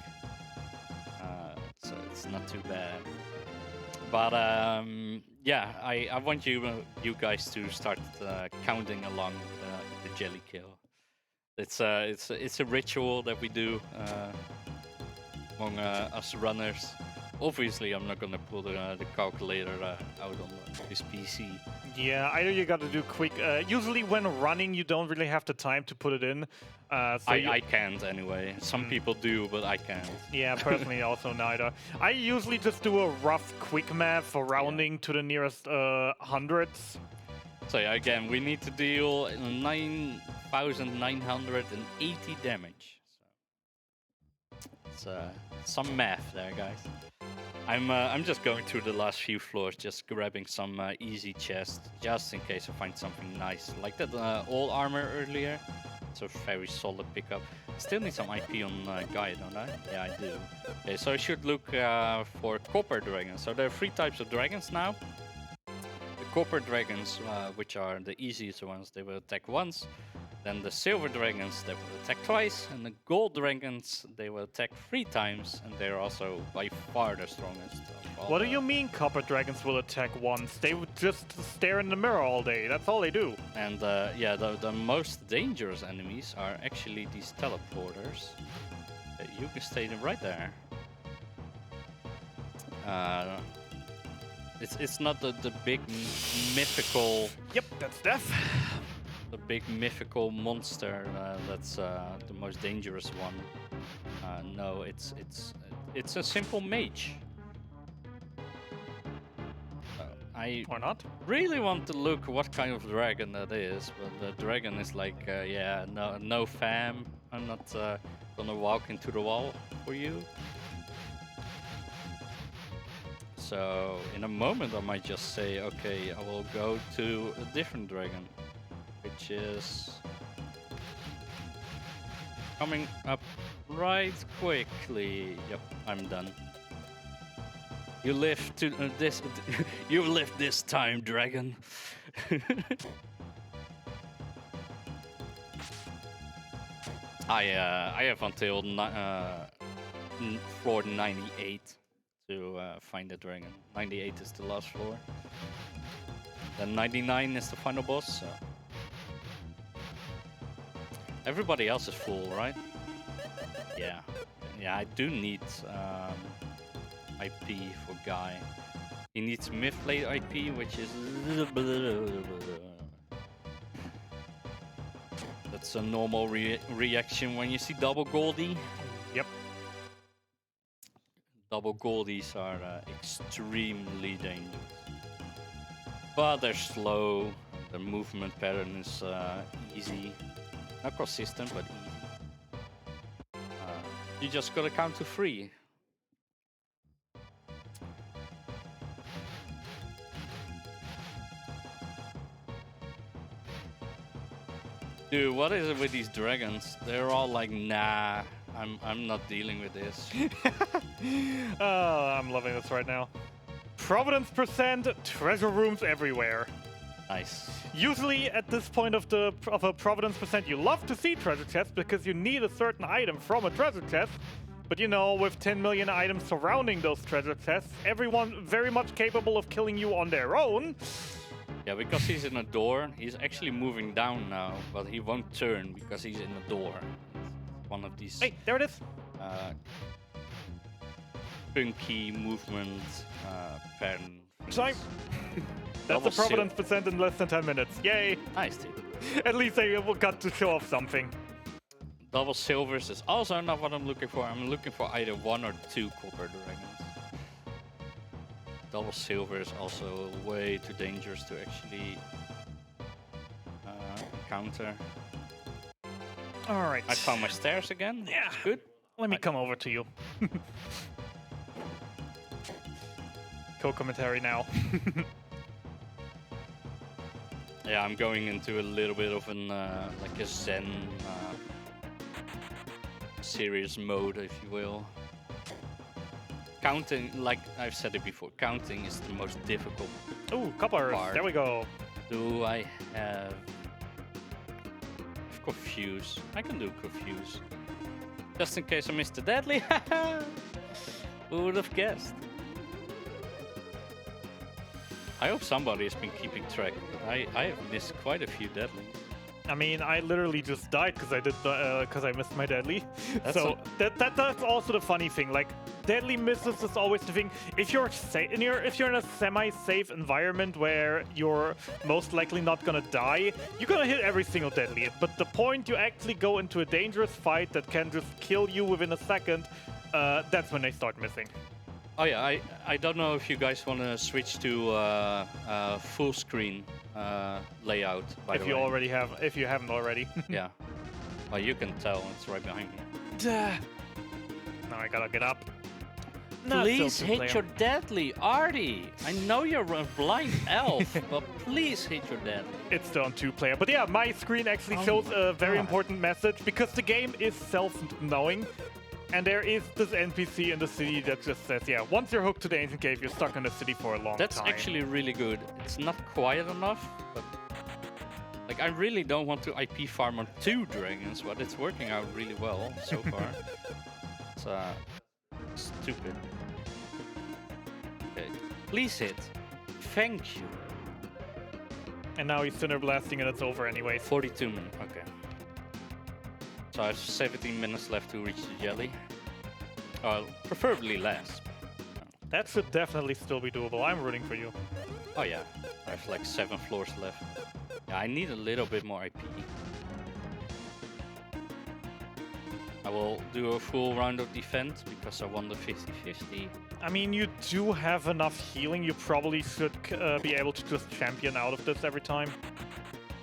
So it's not too bad. But yeah, I want you guys to start counting along with the jelly kill. It's a ritual that we do among us runners. Obviously, I'm not gonna pull the calculator out on this PC. Yeah, either you gotta do quick. Usually, when running, you don't really have the time to put it in. So I can't anyway. Some people do, but I can't. Yeah, personally, also neither. I usually just do a rough quick math for rounding to the nearest hundreds. So yeah, again, we need to deal 9,980 damage. So it's some math there, guys. I'm just going through the last few floors, just grabbing some easy chests, just in case I find something nice, like that all armor earlier. It's a very solid pickup. Still need some IP on Gaia, don't I? Yeah, I do. Okay, so I should look for copper dragons. So there are 3 types of dragons now. The copper dragons, which are the easiest ones, they will attack once. Then the silver dragons, they will attack twice, and the gold dragons, they will attack 3 times, and they're also by far the strongest. What do you mean copper dragons will attack once? They would just stare in the mirror all day, that's all they do. And yeah, the most dangerous enemies are actually these teleporters. You can stay right there. It's not the big mythical. Yep, that's death. The big mythical monster that's the most dangerous one. No, it's a simple mage. I Or not? really want to look what kind of dragon that is, but the dragon is like, yeah, no fam. I'm not gonna walk into the wall for you. So in a moment I might just say, okay, I will go to a different dragon, which is coming up right quickly. Yep, I'm done. You live to this. You live this time, dragon. I have until floor 98 to find the dragon. 98 is the last floor. Then 99 is the final boss. So. Everybody else is full, right? Yeah. Yeah, I do need IP for Guy. He needs mid-late IP, which is... That's a normal reaction when you see double Goldie. Yep. Double Goldies are extremely dangerous. But they're slow, their movement pattern is easy. Not consistent, but easy. You just gotta count to 3. Dude, what is it with these dragons? They're all like, nah, I'm not dealing with this. Oh, I'm loving this right now. Providence %, treasure rooms everywhere. Nice. Usually at this point of a Providence %, you love to see treasure chests because you need a certain item from a treasure chest. But you know, with 10 million items surrounding those treasure chests, everyone very much capable of killing you on their own. Yeah, because he's in a door, he's actually moving down now, but he won't turn because he's in a door. One of these... Hey, there it is! Funky movement pattern. Time! That's a Providence % in less than 10 minutes. Yay! Nice, dude. At least I got to show off something. Double silvers is also not what I'm looking for. I'm looking for either 1 or 2 copper dragons. Double silver is also way too dangerous to actually encounter. Alright. I found my stairs again. Yeah. That's good. Let me come over to you. Co-commentary now. Yeah, I'm going into a little bit of an like a zen serious mode, if you will. Counting, like I've said it before, counting is the most difficult. Ooh, copper. Part. There we go. Do I have confuse? I can do confuse. Just in case I missed the deadly. Who would have guessed? I hope somebody has been keeping track. I have missed quite a few deadly. I mean, I literally just died because I missed my deadly. So that's also the funny thing. Like, deadly misses is always the thing. If you're in a semi-safe environment where you're most likely not gonna die, you're gonna hit every single deadly. But the point you actually go into a dangerous fight that can just kill you within a second, that's when they start missing. Oh yeah, I don't know if you guys want to switch to full screen layout. If you haven't already. Yeah. Well, you can tell it's right behind me. Now I gotta get up. Please hit your deadly, Artie. I know you're a blind elf, but please hit your deadly. It's still on 2-player. But yeah, my screen actually shows a very important message because the game is self-knowing. And there is this NPC in the city that just says, yeah, once you're hooked to the ancient cave, you're stuck in the city for a long time. That's actually really good. It's not quiet enough, but like I really don't want to IP farm on 2 dragons, but it's working out really well so far. It's stupid. Okay, please hit. Thank you. And now he's Cinder Blasting and it's over anyway. 42 minutes, okay. So I have 17 minutes left to reach the jelly. Preferably less. That should definitely still be doable. I'm rooting for you. Oh yeah, I have like 7 floors left. Yeah, I need a little bit more IP. I will do a full round of defense because I won the 50-50. I mean, you do have enough healing. You probably should be able to just champion out of this every time.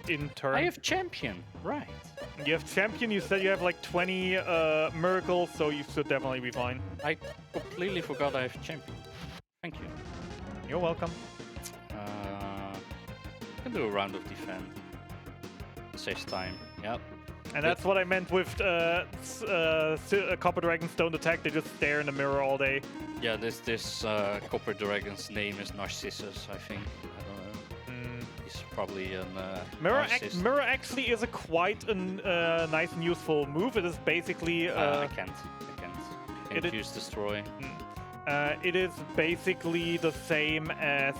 In turn. I have champion, right. You have champion, you said you have like 20 miracles, so you should definitely be fine. I completely forgot I have champion. Thank you. You're welcome. I can do a round of defense. Saves time, yep. And that's what I meant with Copper Dragon's don't attack, they just stare in the mirror all day. Yeah, this Copper Dragon's name is Narcissus, I think. I don't know. He's probably an Mirror actually is a quite nice and useful move. It is basically... I can't. Infuse Destroy. It is basically the same as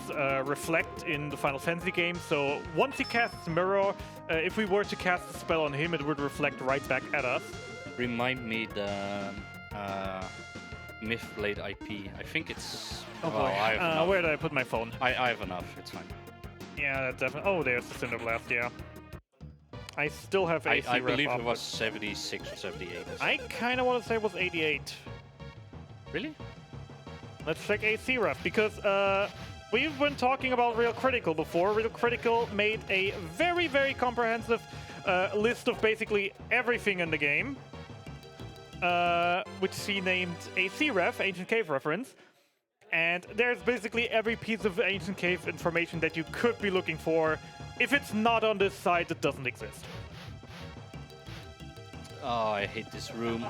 Reflect in the Final Fantasy game. So once he casts Mirror, if we were to cast a spell on him, it would reflect right back at us. Remind me the Mythblade IP. I think it's... Oh boy. Where did I put my phone? I have enough. It's fine. Yeah, that definitely... Oh, there's the Cinderblast, yeah. I still have AC I believe up, it was 76 or 78. I kind of want to say it was 88. Really? Let's check AC ref, because we've been talking about Real Critical before. Real Critical made a very, very comprehensive list of basically everything in the game, which she named AC ref, Ancient Cave Reference. And there's basically every piece of Ancient Cave information that you could be looking for. If it's not on this site, it doesn't exist. Oh, I hate this room.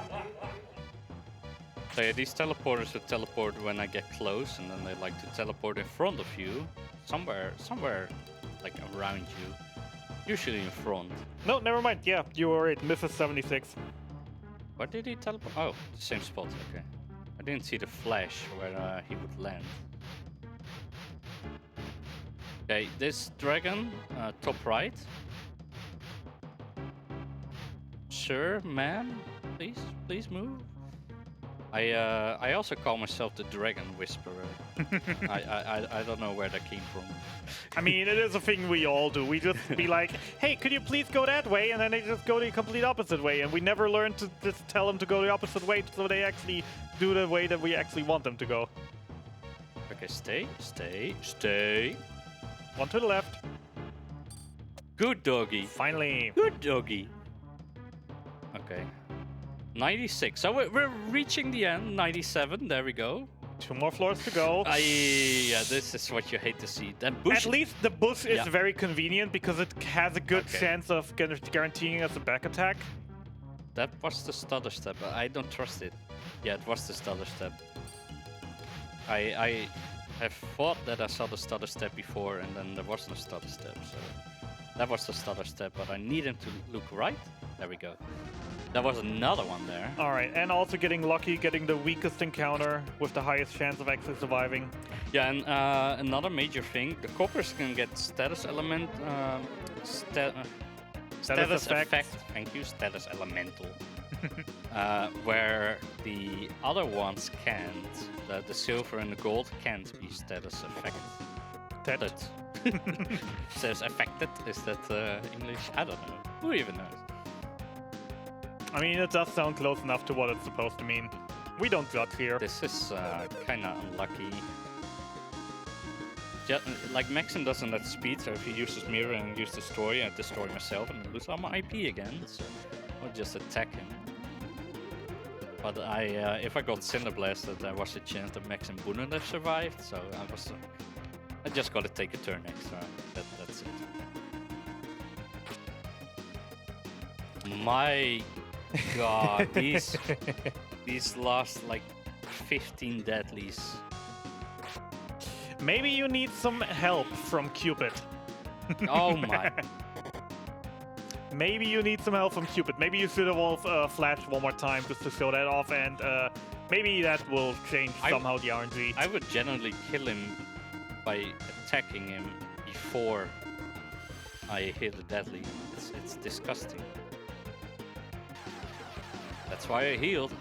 So yeah, these teleporters will teleport when I get close, and then they like to teleport in front of you, somewhere like around you, usually in front. No, never mind. Yeah, you were right. Mrs. 76. Where did he teleport? Oh, the same spot. Okay. I didn't see the flash where he would land. Okay, this dragon, top right. Sir, ma'am, please move. I also call myself the Dragon Whisperer. I don't know where that came from. I mean, it is a thing we all do. We just be like, hey, could you please go that way? And then they just go the complete opposite way. And we never learn to just tell them to go the opposite way so they actually do the way that we actually want them to go. Okay, stay. One to the left. Good doggy. Finally. Good doggy. Okay. 96. So we're reaching the end. 97. There we go. 2 more floors to go. Yeah, this is what you hate to see. That bush. At least the bush is very convenient because it has a good chance of guaranteeing us a back attack. That was the stutter step. I don't trust it. Yeah, it was the stutter step. I have thought that I saw the stutter step before, and then there was no stutter step. So that was the stutter step, but I need him to look right. There we go. There was another one there. All right, and also getting lucky, getting the weakest encounter with the highest chance of actually surviving. Yeah, and another major thing, the coppers can get status element, status effect. Thank you, status elemental. Where the other ones can't. The silver and the gold can't be status affected. Status affected, is that English? I don't know. Who even knows? I mean, it does sound close enough to what it's supposed to mean. We don't judge here. This is kind of unlucky. Like, Maxim doesn't let speed, so if he uses mirror and use destroy, I destroy myself and lose all my IP again. So I'll just attack him. But if I got Cinder Blasted, there was a chance that Maxim wouldn't have survived. So I just gotta take a turn extra. That's it. My God, these last like 15 deadlies. Maybe you need some help from Cupid. Oh my. Maybe you need some help from Cupid. Maybe you should evolve Flash one more time just to show that off, and maybe that will change somehow the RNG. I would generally kill him by attacking him before I hit the deadly. It's disgusting. That's why I healed.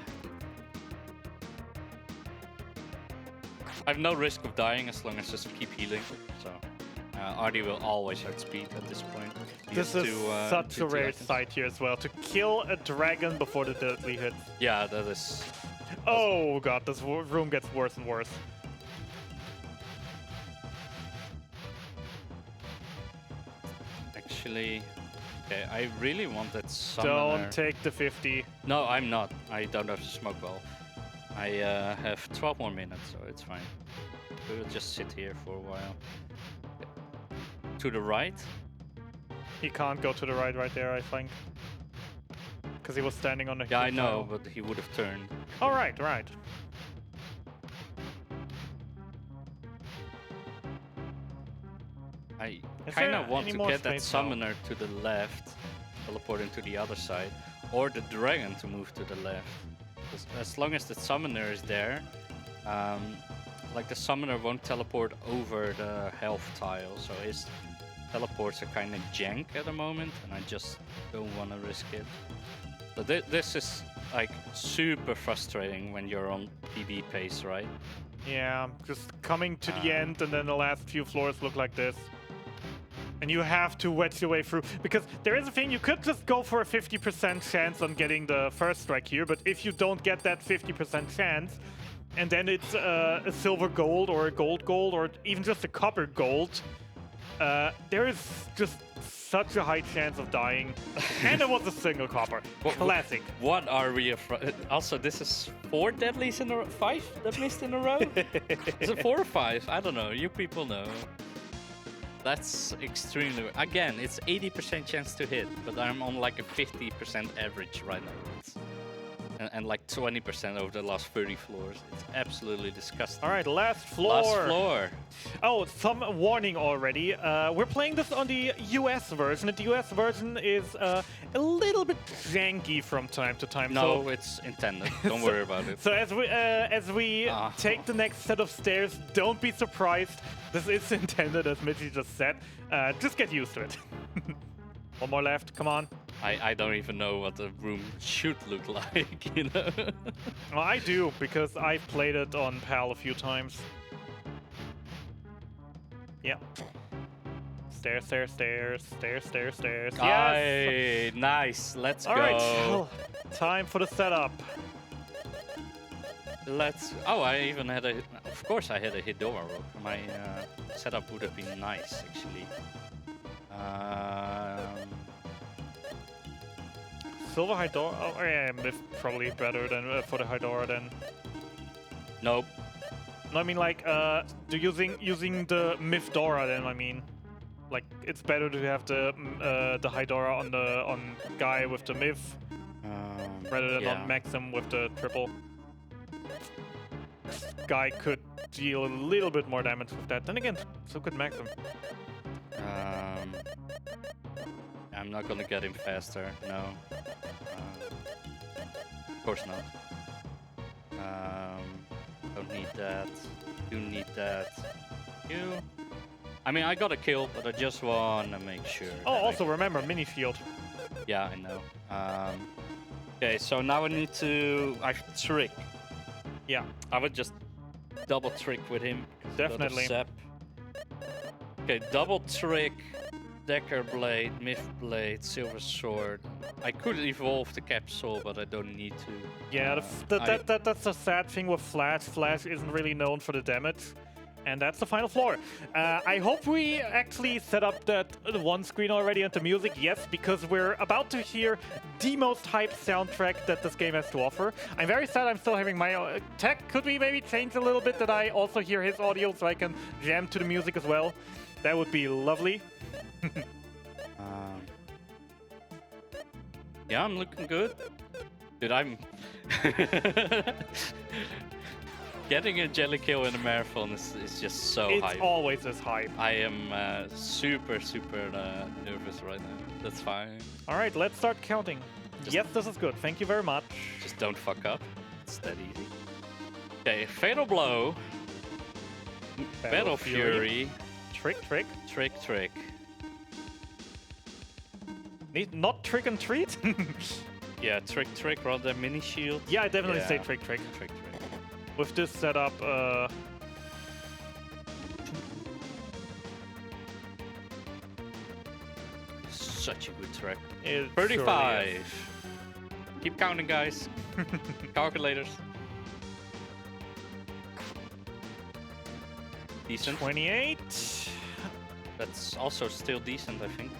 I've no risk of dying as long as I just keep healing. So Artie will always outspeed at this point. This is such a rare sight here as well. To kill a dragon before the deadly hits. Yeah, that is... Oh god, this room gets worse and worse. Actually... Okay, I really want that summoner. Don't take the 50. No, I'm not. I don't have to smoke well. I have 12 more minutes, so it's fine. We'll just sit here for a while. To the right? He can't go to the right there, I think. Because he was standing on the Yeah, I know, but he would have turned. Oh, right. I kind of want to get that summoner to the left, teleporting to the other side, or the dragon to move to the left. As long as the summoner is there, like the summoner won't teleport over the health tile, so his teleports are kind of jank at the moment, and I just don't want to risk it. So this is like super frustrating when you're on PB pace, right? Yeah, just coming to the end, and then the last few floors look like this. And you have to wedge your way through, because there is a thing, you could just go for a 50% chance on getting the first strike here, but if you don't get that 50% chance, and then it's a silver gold or a gold or even just a copper gold, there is just such a high chance of dying. And it was a single copper. Classic. What are we afraid? Also, this is 4 deadlies in a row? 5 that missed in a row? Is it 4 or 5? I don't know. You people know. That's extremely... Again, it's 80% chance to hit, but I'm on like a 50% average right now. And like 20% over the last 30 floors. It's absolutely disgusting. All right, last floor. Last floor. Oh, some warning already. We're playing this on the US version. And the US version is a little bit janky from time to time. No, it's intended. Don't worry about it. So as we take the next set of stairs, don't be surprised. This is intended, as Michie just said. Just get used to it. One more left. Come on. I don't even know what the room should look like, you know? Well, I do, because I've played it on PAL a few times. Yeah. Stairs. Yes! Aye, nice, let's go. Alright, time for the setup. Oh, I even had a... Of course I had a Hidora rope. My setup would have been nice, actually. Silver Hydora? Oh yeah, Myth probably better than for the Hydora then. Nope. No, I mean like using the Mythdora then. I mean, like it's better to have the Hydora on guy with the Myth rather than on Maxim with the triple. Guy could deal a little bit more damage with that. Then again, so could Maxim. I'm not gonna get him faster, no. Of course not. Don't need that. You need that. You. I mean, I got a kill, but I just wanna make sure. Oh, also remember, mini shield. Yeah, I know. Okay, so now I need to... trick. Yeah. I would just double trick with him. Definitely. Okay, double trick. Decker Blade, Myth Blade, Silver Sword. I could evolve the capsule, but I don't need to. Yeah, that's the sad thing with Flash. Flash isn't really known for the damage. And that's the final floor. I hope we actually set up that one screen already and the music. Yes, because we're about to hear the most hyped soundtrack that this game has to offer. I'm very sad I'm still having my tech. Could we maybe change a little bit that I also hear his audio so I can jam to the music as well? That would be lovely. Yeah, I'm looking good. Dude, I'm... Getting a jelly kill in a marathon is just so hype. It's always this hype. I am super nervous right now. That's fine. All right, let's start counting. Yes, this is good. Thank you very much. Just don't fuck up. It's that easy. Okay, Fatal Blow. Battle Fury. Trick. Not trick and treat? Yeah, trick rather than mini shield. Yeah, I definitely say trick. With this setup, such a good track. It 35. surely is. Keep counting, guys. Calculators. Decent. 28. That's also still decent, I think.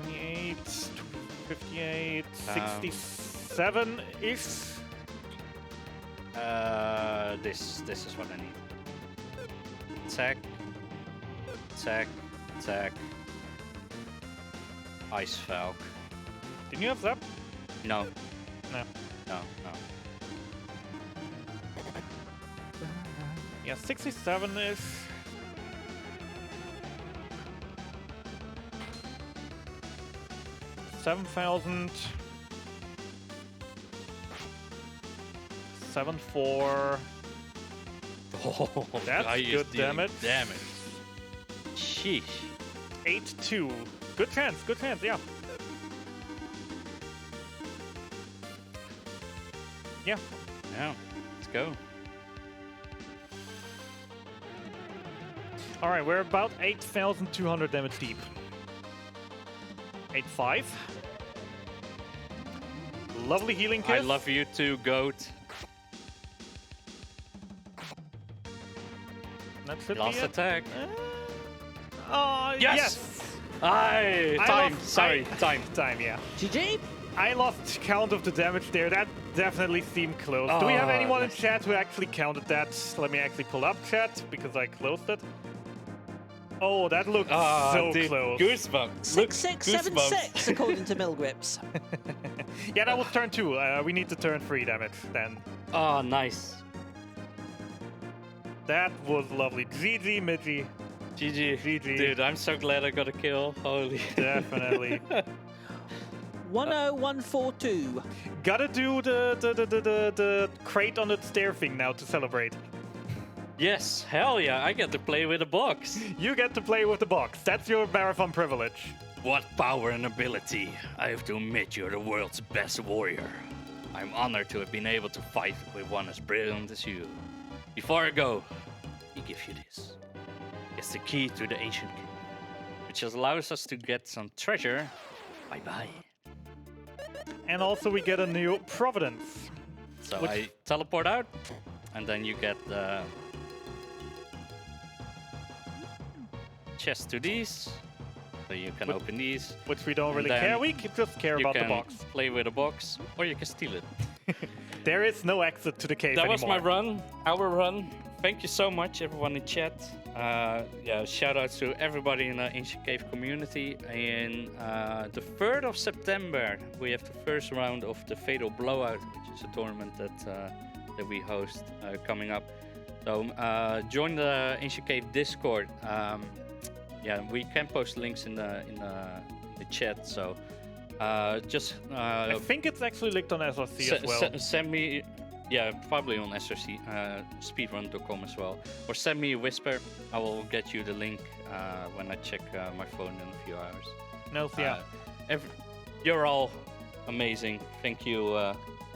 28, 58, 67 is. This is what I need. Attack. Attack. Attack. Ice Falk. Didn't you have that? No. No. No. Yeah, 67 is. 7,000. 7,4. Oh, That's good damage. Sheesh. 8,2. Good chance, yeah. Yeah. Yeah, let's go. Alright, we're about 8,200 damage deep. 8,5. Lovely healing kiss. I love you too, goat. That should Last be it. attack. Oh, yes! Aye, time. Sorry, time. Time, yeah. GG. I lost count of the damage there. That definitely seemed close. Do we have anyone in chat who actually counted that? Let me actually pull up chat because I closed it. Oh, that looked so dude, close. Goosebumps. 6676 according to Milgrips. Yeah, that was turn 2. We need to turn 3 damage then. Oh, nice. That was lovely. GG, Michie. GG. Dude, I'm so glad I got a kill. Holy. Definitely. 10142. Gotta do the crate on the stair thing now to celebrate. Yes, hell yeah, I get to play with a box. You get to play with the box. That's your marathon privilege. What power and ability. I have to admit you're the world's best warrior. I'm honored to have been able to fight with one as brilliant as you. Before I go, I give you this. It's the key to the ancient key, which allows us to get some treasure. Bye-bye. And also we get a new Providence. So I teleport out, and then you get the chest to these, so you can open these. Which we don't really care. We just care about the box. You can play with a box, or you can steal it. There is no exit to the cave anymore. That was my run, our run. Thank you so much, everyone in chat. Yeah, shout out to everybody in the Ancient Cave community. And the 3rd of September, we have the first round of the Fatal Blowout, which is a tournament that we host coming up. So join the Ancient Cave Discord. Yeah, we can post links in the chat. So just I think it's actually linked on SRC as well. Send me. Yeah, probably on SRC, speedrun.com as well. Or send me a whisper. I will get you the link when I check my phone in a few hours. No, yeah. You're all amazing. Thank you,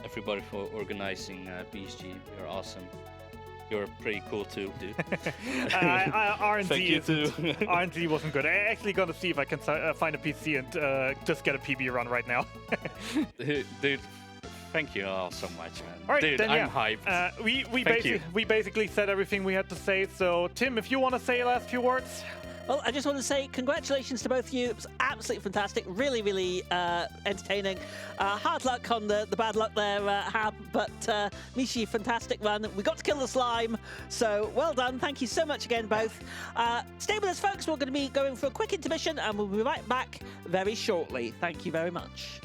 everybody, for organizing BSG. You're awesome. You're pretty cool too, dude. RNG wasn't good. I actually gonna see if I can find a PC and just get a PB run right now. Dude. Thank you all so much, man. All right, dude, then, I'm hyped. We basically said everything we had to say. So, Tim, if you want to say last few words. Well, I just want to say congratulations to both of you. It was absolutely fantastic. Really, really entertaining. Hard luck on the bad luck there, Hab. But Michie, fantastic run. We got to kill the slime. So well done. Thank you so much again, both. Stay with us, folks. We're going to be going for a quick intermission and we'll be right back very shortly. Thank you very much.